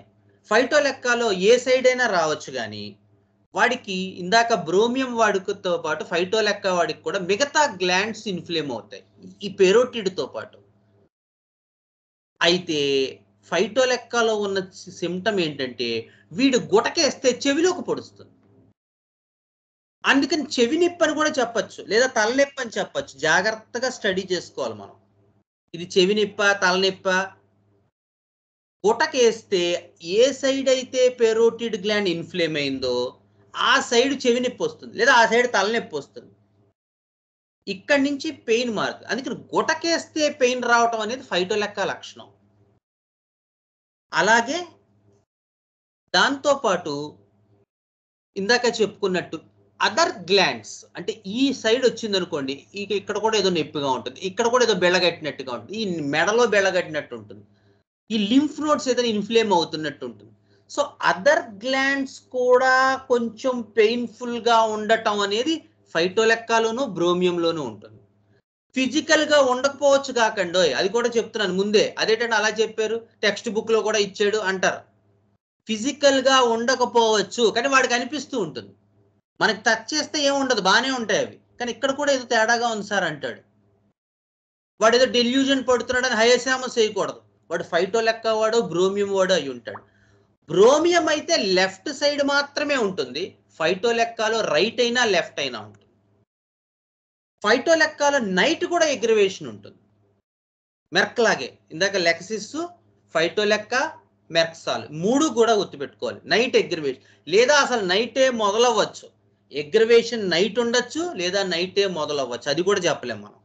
ఫైటోలెక్కాలో ఏ సైడ్ అయినా రావచ్చు, కానీ వాడికి ఇందాక బ్రోమియం వాడితో పాటు ఫైటోలెక్కా వాడికి కూడా మిగతా గ్లాండ్స్ ఇన్ఫ్లేమ్ అవుతాయి ఈ పెరోటిడ్తో పాటు. అయితే ఫైటోలెక్కాలో ఉన్న సిమ్టమ్ ఏంటంటే, వీడు గుటకేస్తే చెవిలోకి పొడుస్తుంది. అందుకని చెవి నొప్పి అని కూడా చెప్పచ్చు, లేదా తలనొప్పి అని చెప్పచ్చు. జాగ్రత్తగా స్టడీ చేసుకోవాలి మనం, ఇది చెవి నొప్ప తలనొప్ప. గుటకేస్తే ఏ సైడ్ అయితే పెరోటిడ్ గ్లాండ్ ఇన్ఫ్లేమ్ అయిందో ఆ సైడ్ చెవి నొప్పి వస్తుంది, లేదా ఆ సైడ్ తలనొప్పి వస్తుంది. ఇక్కడి నుంచి పెయిన్ మారుతుంది. అందుకని గుటకేస్తే పెయిన్ రావటం అనేది ఫైటోలెక్కా లక్షణం. అలాగే దాంతోపాటు ఇందాక చెప్పుకున్నట్టు అదర్ గ్లాండ్స్, అంటే ఈ సైడ్ వచ్చింది అనుకోండి, ఇక్కడ కూడా ఏదో నొప్పిగా ఉంటుంది, ఇక్కడ కూడా ఏదో బెళ్ళగట్టినట్టుగా ఉంటుంది, ఈ మెడలో బెళ్ళగట్టినట్టు ఉంటుంది, ఈ లింఫ్ నోడ్స్ ఏదైనా ఇన్ఫ్లేమ్ అవుతున్నట్టు ఉంటుంది. సో అదర్ గ్లాండ్స్ కూడా కొంచెం పెయిన్ఫుల్గా ఉండటం అనేది ఫైటోలెక్కాలోనూ బ్రోమియంలోనూ ఉంటుంది. ఫిజికల్గా ఉండకపోవచ్చు కాకండో, అది కూడా చెప్తున్నాను ముందే. అదేంటంటే అలా చెప్పారు, టెక్స్ట్ బుక్లో కూడా ఇచ్చాడు అంటారు. ఫిజికల్గా ఉండకపోవచ్చు, కానీ వాడికి అనిపిస్తూ ఉంటుంది. మనకి టచ్ చేస్తే ఏముండదు, బాగానే ఉంటాయి అవి, కానీ ఇక్కడ కూడా ఏదో తేడాగా ఉంది సార్ అంటాడు. వాడు ఏదో డెల్యూజన్ పడుతున్నాడు అని హయసామస్ చేయకూడదు. వాడు ఫైటోలెక్కా వాడు, బ్రోమియం వాడు అయి ఉంటాడు. బ్రోమియం అయితే లెఫ్ట్ సైడ్ మాత్రమే ఉంటుంది, ఫైటోలెక్కాలో రైట్ అయినా లెఫ్ట్ అయినా ఉంటుంది. ఫైటోలెక్కాలో నైట్ కూడా ఎగ్రవేషన్ ఉంటుంది, మెర్క్ లాగే. ఇందాక లెక్సిస్, ఫైటోలెక్కా, మెర్క్సాల్ మూడు కూడా గుర్తుపెట్టుకోవాలి. నైట్ ఎగ్రవేషన్, లేదా అసలు నైటే మొదలవ్వచ్చు. ఎగ్రవేషన్ నైట్ ఉండొచ్చు, లేదా నైటే మొదలవ్వచ్చు, అది కూడా చెప్పలేం మనం.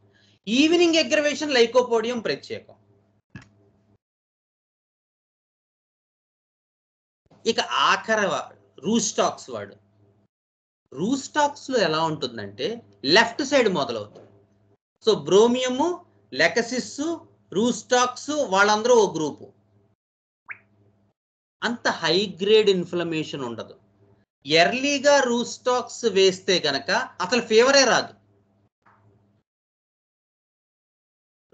ఈవినింగ్ ఎగ్రవేషన్ లైకోపోడియం ప్రత్యేకం. ఇక ఆఖరి రూస్టాక్స్ వాడు. రూస్టాక్స్ లో ఎలా ఉంటుందంటే లెఫ్ట్ సైడ్ మొదలవుతుంది. సో బ్రోమియము, లెకసిస్, రూస్టాక్స్ వాళ్ళందరూ ఓ గ్రూపు. అంత హై గ్రేడ్ ఇన్ఫ్లమేషన్ ఉండదు. ఎర్లీగా రూస్టాక్స్ వేస్తే గనక అసలు ఫీవరే రాదు.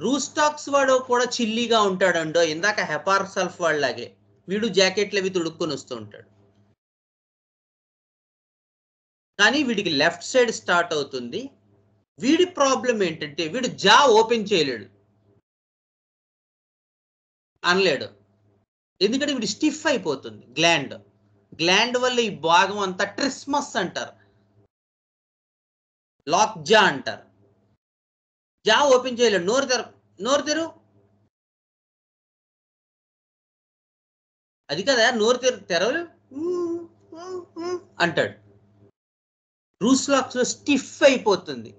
రూస్టాక్స్ వాడు కూడా చిల్లీగా ఉంటాడండో, ఇందాక హెపార్సల్ఫ్ వాళ్ళలాగే వీడు జాకెట్లు అవి తుడుక్కొని వస్తూ ఉంటాడు. కానీ వీడికి లెఫ్ట్ సైడ్ స్టార్ట్ అవుతుంది. వీడి ప్రాబ్లం ఏంటంటే వీడు జా ఓపెన్ చేయలేడు, అనలేడు. ఎందుకంటే వీడు స్టిఫ్ అయిపోతుంది గ్లాండ్ వల్ల ఈ భాగం అంతా ట్రిస్మస్ అంటారు, లాక్ జా అంటారు. జా ఓపెన్ చేయలేడు. నోరు తెరు అది కదా, నోరు తెరవలు అంటాడు. రూస్టాక్స్ లో స్టిఫ్ అయిపోతుంది.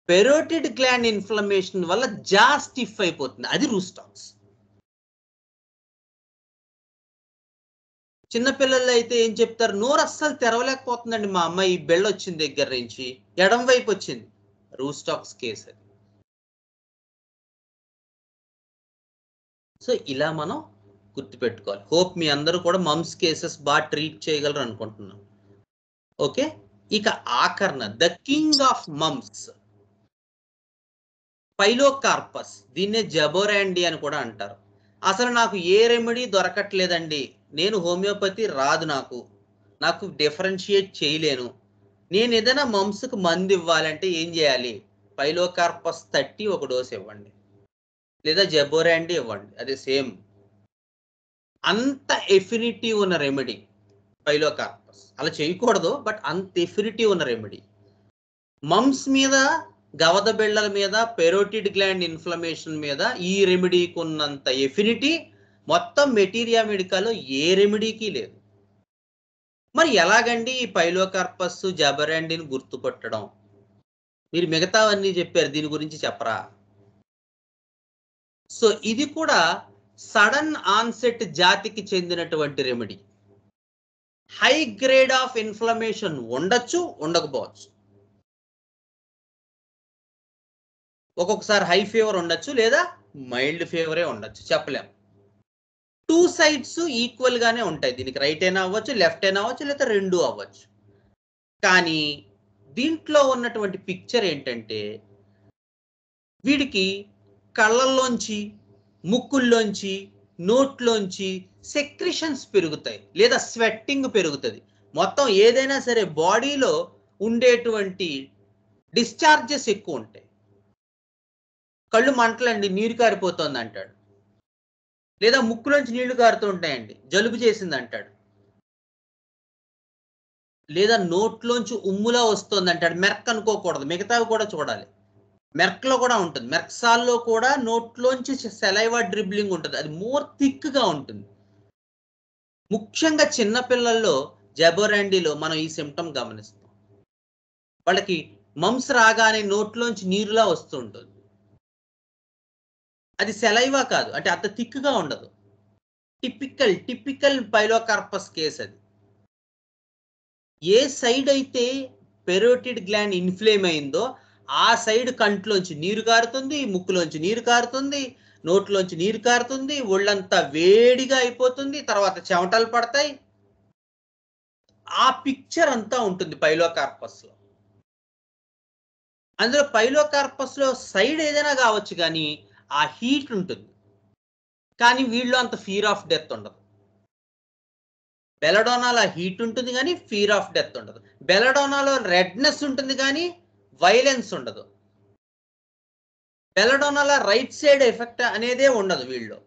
పెరోటిడ్ గ్లాండ్ ఇన్ఫ్లమేషన్ వల్ల జా స్టిఫ్ అయిపోతుంది, అది రూస్టాక్స్. చిన్నపిల్లలు అయితే ఏం చెప్తారు, నోరు అస్సలు తెరవలేకపోతుందండి మా అమ్మాయి, బెళ్ళ వచ్చింది దగ్గర నుంచి ఎడం వైపు వచ్చింది, రూస్టాక్స్ కేసు అది. సో ఇలా మనం గుర్తుపెట్టుకోవాలి. హోప్ మీ అందరూ కూడా మమ్స్ కేసెస్ బాగా ట్రీట్ చేయగలరు అనుకుంటున్నాను. ఓకే, ఇక ఆఖరణ ద కింగ్ ఆఫ్ మమ్స్, పైలోకార్పస్. దీన్నే జబోరాండి అని కూడా అంటారు. అసలు నాకు ఏ రెమెడీ దొరకట్లేదండి నేను హోమియోపతి రాదు, నాకు డిఫరెన్షియేట్ చేయలేను, నేను ఏదైనా మమ్స్కి మందు ఇవ్వాలంటే ఏం చేయాలి? పైలోకార్పస్ 30 ఒక డోస్ ఇవ్వండి, లేదా జబోరాండి ఇవ్వండి, అదే సేమ్. అంత ఎఫినిటీ ఉన్న రెమెడీ పైలోకార్పస్. అలా చేయకూడదు, బట్ అంత ఎఫినిటీ ఉన్న రెమెడీ. మమ్స్ మీద, గవద బిళ్ళల మీద, పెరోటిడ్ గ్లాండ్ ఇన్ఫ్లమేషన్ మీద ఈ రెమెడీకి ఉన్నంత ఎఫినిటీ మొత్తం మెటీరియా మెడికాలో ఏ రెమెడీకి లేదు. మరి ఎలాగండి ఈ పైలోకార్పస్ జబరాండిని గుర్తుపట్టడం? మీరు మిగతావన్నీ చెప్పారు, దీని గురించి చెప్పరా? సో ఇది కూడా సడన్ ఆన్సెట్ జాతికి చెందినటువంటి remedy. High grade of inflammation ఉండొచ్చు, ఉండకపోవచ్చు. ఒక్కొక్కసారి హై ఫీవర్ ఉండొచ్చు, లేదా మైల్డ్ ఫీవరే ఉండొచ్చు, చెప్పలేం. 2 సైడ్స్ ఈక్వల్ గానే ఉంటాయి. దీనికి రైట్ అయినా అవ్వచ్చు, లెఫ్ట్ అయినా అవ్వచ్చు, లేదా 2 అవ్వచ్చు. కానీ దీంట్లో ఉన్నటువంటి పిక్చర్ ఏంటంటే, వీడికి కళ్ళల్లోంచి, ముక్కుల్లోంచి, నోట్లోంచి సెక్రిషన్స్ పెరుగుతాయి, లేదా స్వెట్టింగ్ పెరుగుతుంది. మొత్తం ఏదైనా సరే బాడీలో ఉండేటువంటి డిశ్చార్జెస్ ఎక్కువ ఉంటాయి. కళ్ళు మంటలండి, నీరు కారిపోతుంది అంటాడు, లేదా ముక్కులోంచి నీళ్లు కారుతూ ఉంటాయండి, జలుబు చేసింది అంటాడు, లేదా నోట్లోంచి ఉమ్ములా వస్తుంది అంటాడు. మెర్క్ అనుకోకూడదు, మిగతావి కూడా చూడాలి. మెర్క్లో కూడా ఉంటుంది, మెర్క్సాల్లో కూడా నోట్లోంచి సెలైవా డ్రిబ్లింగ్ ఉంటుంది, అది మోర్ థిక్గా ఉంటుంది. ముఖ్యంగా చిన్నపిల్లల్లో జబోరాండిలో మనం ఈ సిమ్టమ్ గమనిస్తాం. వాళ్ళకి మమ్స్ రాగానే నోట్లోంచి నీరులా వస్తూ ఉంటుంది. అది సెలైవా కాదు, అంటే అంత థిక్గా ఉండదు. టిపికల్ పైలోకార్పస్ కేస్ అది. ఏ సైడ్ అయితే పెరోటిడ్ గ్లాండ్ ఇన్ఫ్లేమ్ అయిందో ఆ సైడ్ కంట్లోంచి నీరు కారుతుంది, ముక్కులోంచి నీరు కారుతుంది, నోట్లోంచి నీరు కారుతుంది, ఒళ్ళంతా వేడిగా అయిపోతుంది, తర్వాత చెమటలు పడతాయి. ఆ పిక్చర్ అంతా ఉంటుంది పైలోకార్పస్లో. అందులో పైలోకార్పస్లో సైడ్ ఏదైనా కావచ్చు, కానీ ఆ హీట్ ఉంటుంది. కానీ వీళ్ళు అంత ఫియర్ ఆఫ్ డెత్ ఉండదు. బెలడోనాలో హీట్ ఉంటుంది కానీ ఫియర్ ఆఫ్ డెత్ ఉండదు. బెలడోనాలో రెడ్నెస్ ఉంటుంది కానీ వైలెన్స్ ఉండదు. బెలడోనాలో రైట్ సైడ్ ఎఫెక్ట్ అనేదే ఉండదు వీళ్ళు.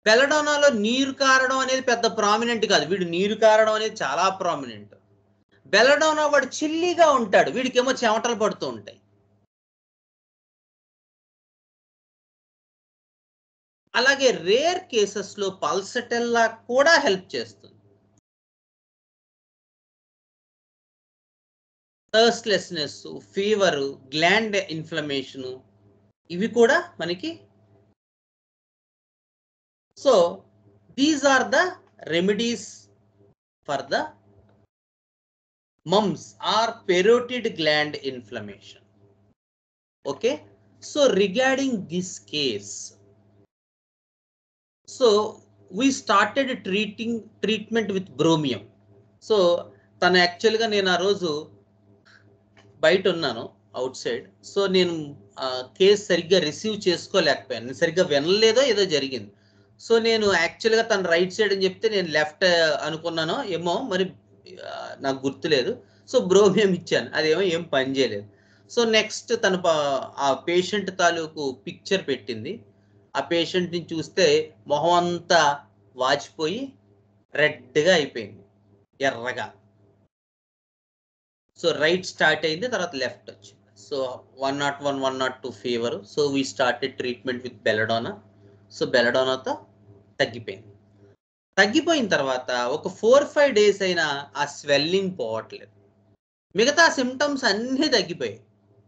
బెలడోనాలో నీరు కారడం అనేది పెద్ద ప్రామినెంట్ కాదు, వీడు నీరు కారడం అనేది చాలా ప్రామినెంట్. బెలడోనా వాడు చిల్లీగా ఉంటాడు, వీడికేమో చెమటలు పడుతూ ఉంటాయి. అలాగే రేర్ కేసెస్లో పల్సటెల్లా కూడా హెల్ప్ చేస్తుంది. థర్స్ట్లెస్నెస్, ఫీవరు, గ్లాండ్ ఇన్ఫ్లమేషను, ఇవి కూడా మనకి. So these are the remedies for the mumps or parotid gland inflammation. Okay, so regarding this case, so we started treatment with bromium. So tana actually ga nenu aa roju బయట ఉన్నాను, అవుట్ సైడ్. సో నేను కేసు సరిగ్గా రిసీవ్ చేసుకోలేకపోయాను, నేను సరిగ్గా వినలేదో ఏదో జరిగింది. సో నేను యాక్చువల్గా తను రైట్ సైడ్ అని చెప్తే నేను లెఫ్ట్ అనుకున్నానో ఏమో, మరి నాకు గుర్తులేదు. సో బ్రోమియం ఇచ్చాను, అదేమో ఏం పని చేయలేదు. సో నెక్స్ట్ తను ఆ పేషెంట్ తాలూకు పిక్చర్ పెట్టింది. ఆ పేషెంట్ని చూస్తే మొహం అంతా వాచిపోయి రెడ్గా అయిపోయింది, ఎర్రగా. సో రైట్ స్టార్ట్ అయింది, తర్వాత లెఫ్ట్ వచ్చింది. So 101, 102 fever. So we started treatment with belladonna. So బెలడోనాతో తగ్గిపోయింది. తగ్గిపోయిన తర్వాత ఒక 4-5 డేస్ అయినా ఆ స్వెల్లింగ్ పోవట్లేదు. మిగతా సిమ్టమ్స్ అన్నీ తగ్గిపోయాయి.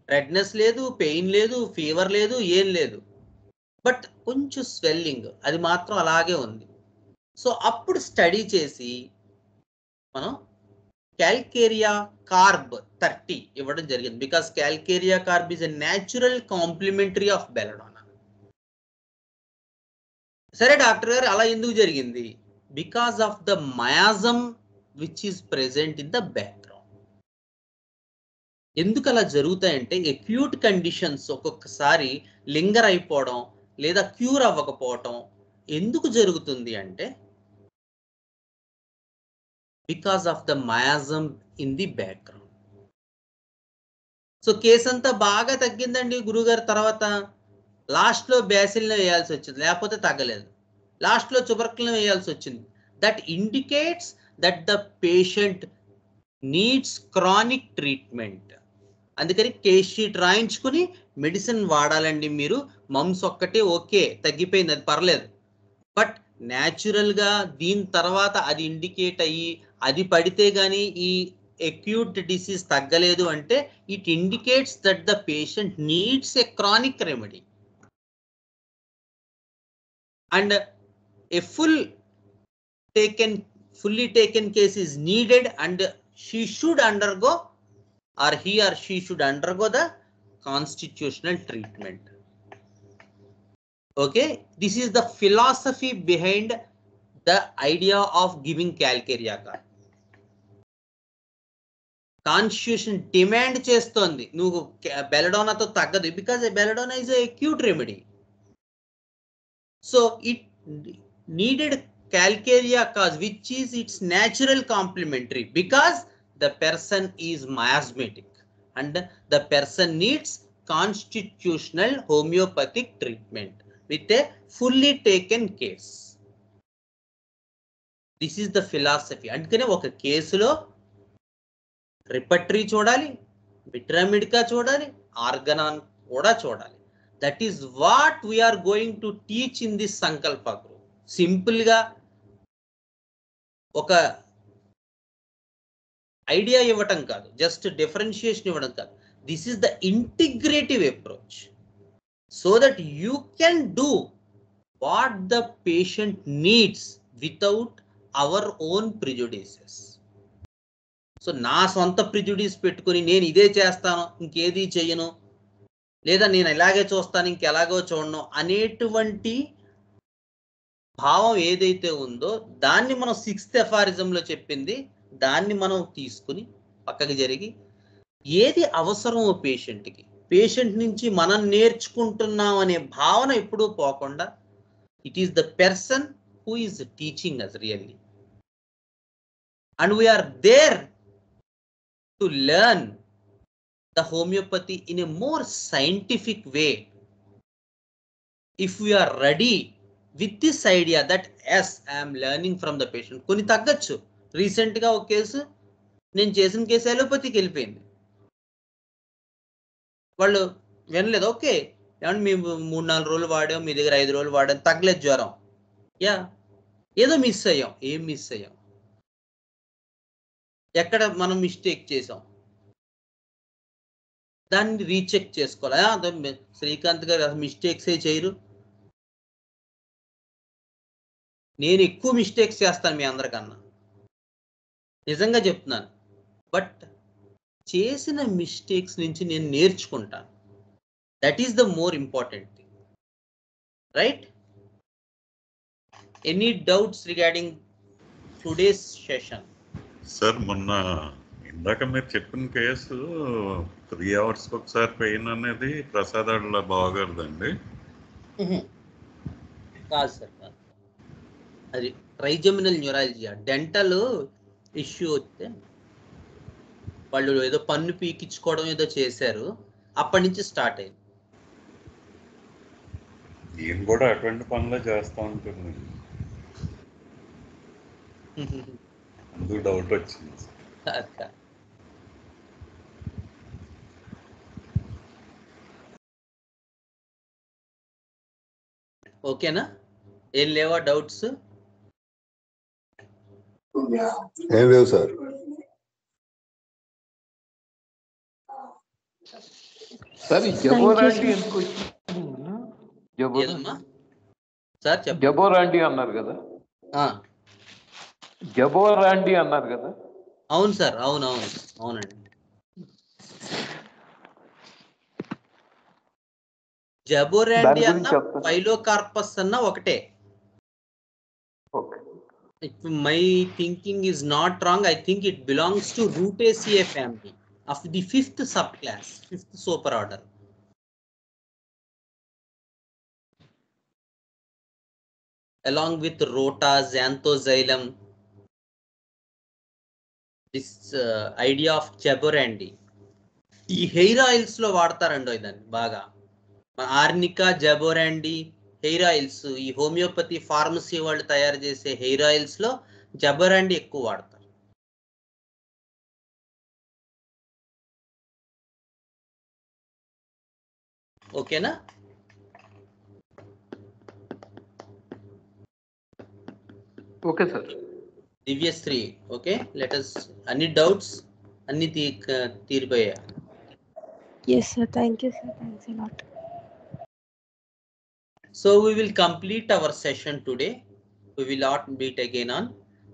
రెడ్నెస్ లేదు, పెయిన్ లేదు, ఫీవర్ లేదు, ఏం లేదు. బట్ కొంచెం స్వెల్లింగ్ అది మాత్రం అలాగే ఉంది. సో అప్పుడు స్టడీ చేసి మనం క్యాల్కేరియా కార్బ్ 30 ఇవ్వడం జరిగింది. Because calcarea carb is a natural complementary of belladonna. సరే డాక్టర్ గారు, అలా ఎందుకు జరిగింది? Because of the miasm which is present in the background. ఎందుకు అలా జరుగుతాయంటే, అక్యూట్ కండిషన్స్ ఒక్కొక్కసారి లింగర్ అయిపోవడం, లేదా క్యూర్ అవ్వకపోవటం, ఎందుకు జరుగుతుంది అంటే because of the miasm in the background. So case అంతా బాగా తగ్గిందండి గురుగారు, తర్వాత లాస్ట్లో బ్యాసిల్ని వేయాల్సి వచ్చింది, లేకపోతే తగ్గలేదు. లాస్ట్లో చుబర్కులను వేయాల్సి వచ్చింది. That indicates that the patient needs chronic treatment. అందుకని కేస్ షీట్ రాయించుకుని మెడిసిన్ వాడాలండి మీరు. మమ్స్ ఒక్కటే ఓకే తగ్గిపోయింది, అది పర్లేదు. బట్ న్యాచురల్గా దీని తర్వాత అది ఇండికేట్ అయ్యి అది పడితే కానీ ఈ acute disease తగ్గలేదు అంటే it indicates that the patient needs a chronic remedy, and a fully taken case is needed, and she should undergo, or he or she should undergo the constitutional treatment. Okay, this is the philosophy behind the idea of giving Calcarea card. Constitution demand చేస్తోంది నువ్వు బెలడోనాతో తగ్గదు, because belladonna is acute remedy. So it needed Calcarea cause, which is its natural complementary, because the person is miasmatic and the person needs constitutional homeopathic treatment with a fully taken case. This is the philosophy. అందుకనే ఒక కేసులో రిపర్టరీ చూడాలి, విట్రామిడ్కా చూడాలి, ఆర్గనాన్ కూడా చూడాలి. That is what we're going to teach in this Sankalpa group. సింపుల్గా ఒక ఐడియా ఇవ్వటం కాదు, జస్ట్ డిఫరెన్షియేషన్ ఇవ్వడం కాదు. This is the integrative approach, so that you can do what the patient needs without our own prejudices. So నా సొంత ప్రిజుడిస్ పెట్టుకుని నేను ఇదే చేస్తాను ఇంకేది చెయ్యను, లేదా నేను ఇలాగే చూస్తాను ఇంకెలాగో చూడను అనేటువంటి భావం ఏదైతే ఉందో దాన్ని మనం 6th ఎఫారిజంలో చెప్పింది దాన్ని మనం తీసుకుని పక్కకి జరిగి ఏది అవసరమో పేషెంట్కి, పేషెంట్ నుంచి మనం నేర్చుకుంటున్నాం అనే భావన ఎప్పుడూ పోకుండా, it is the person who is teaching us really, and we're there to learn the homeopathy in a more scientific way. If we are ready with this idea that yes, I am learning from the patient. కొన్ని తగ్గచ్చు. రీసెంట్గా ఒక కేసు నేను చేసిన కేసు అలోపతికి వెళ్ళిపోయింది, వాళ్ళు వినలేదు. ఓకే ఏమంటే మేము 3-4 రోజులు వాడాం, మీ దగ్గర 5 రోజులు వాడాం, తగ్గలేదు జ్వరం. యా ఏదో మిస్ అయ్యాం. ఏం మిస్ అయ్యాం? ఎక్కడ మనం మిస్టేక్ చేసాం దాన్ని రీచెక్ చేసుకోవాలి. శ్రీకాంత్ గారు మిస్టేక్సే చేయరు, నేను ఎక్కువ మిస్టేక్స్ చేస్తాను మీ అందరికన్నా, నిజంగా చెప్తున్నాను. బట్ చేసిన మిస్టేక్స్ నుంచి నేను నేర్చుకుంటాను. That is the more important thing, right? Any doubts regarding today's session? Sir మొన్న ఇందాక మీరు చెప్పిన కేసు 3 hours ఒకసారి పెయిన్ అనేది ప్రసాదాల బాగోదండి. కాదు సార్, కాదు. అది ట్రైజెమినల్ న్యూరాలజియా, డెంటల్ ఇష్యూ వస్తే వాళ్ళు ఏదో పన్ను పీకించుకోవడం ఏదో చేశారు, అప్పటి నుంచి స్టార్ట్ అయింది. నేను కూడా అటువంటి పనులే చేస్తూ ఉంటుంది, అందుకు డౌట్ వచ్చింది. ఓకేనా? ఏం లేవా డౌట్స్? ఏం లేవు సార్. సార్ జబోరాండి ఎందుకు సార్ చెప్పండి. జబోరాండి అన్నారు కదా, జబోరాండి అన్నారు కదా? అవును సార్, అవునవును, అవునండి. జబోరాండి అన్న పైలోకార్పస్ అన్న ఒకటే. If my thinking is not wrong, I think it belongs to Rutaceae family of the 5th subclass, 5th superorder. along with rota, xanthoxylum, this idea of jaborandi. ఈ హెయిర్ ఆయిల్స్ లో వాడతారండి దాన్ని బాగా. ఆర్నికా, జబోరాండి హెయిర్ ఆయిల్స్, ఈ హోమియోపతి ఫార్మసీ వాళ్ళు తయారు చేసే హెయిర్ ఆయిల్స్ లో జబోరాండి ఎక్కువ వాడతారు. ఓకేనా? Okay sir. Divyashri, okay. Let's అన్ని డౌట్స్ అన్ని తీరిపోయా? Yes, sir. Thank you, sir. Thanks a lot. So we will complete our session today. We will not meet again on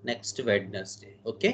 next Wednesday. Okay.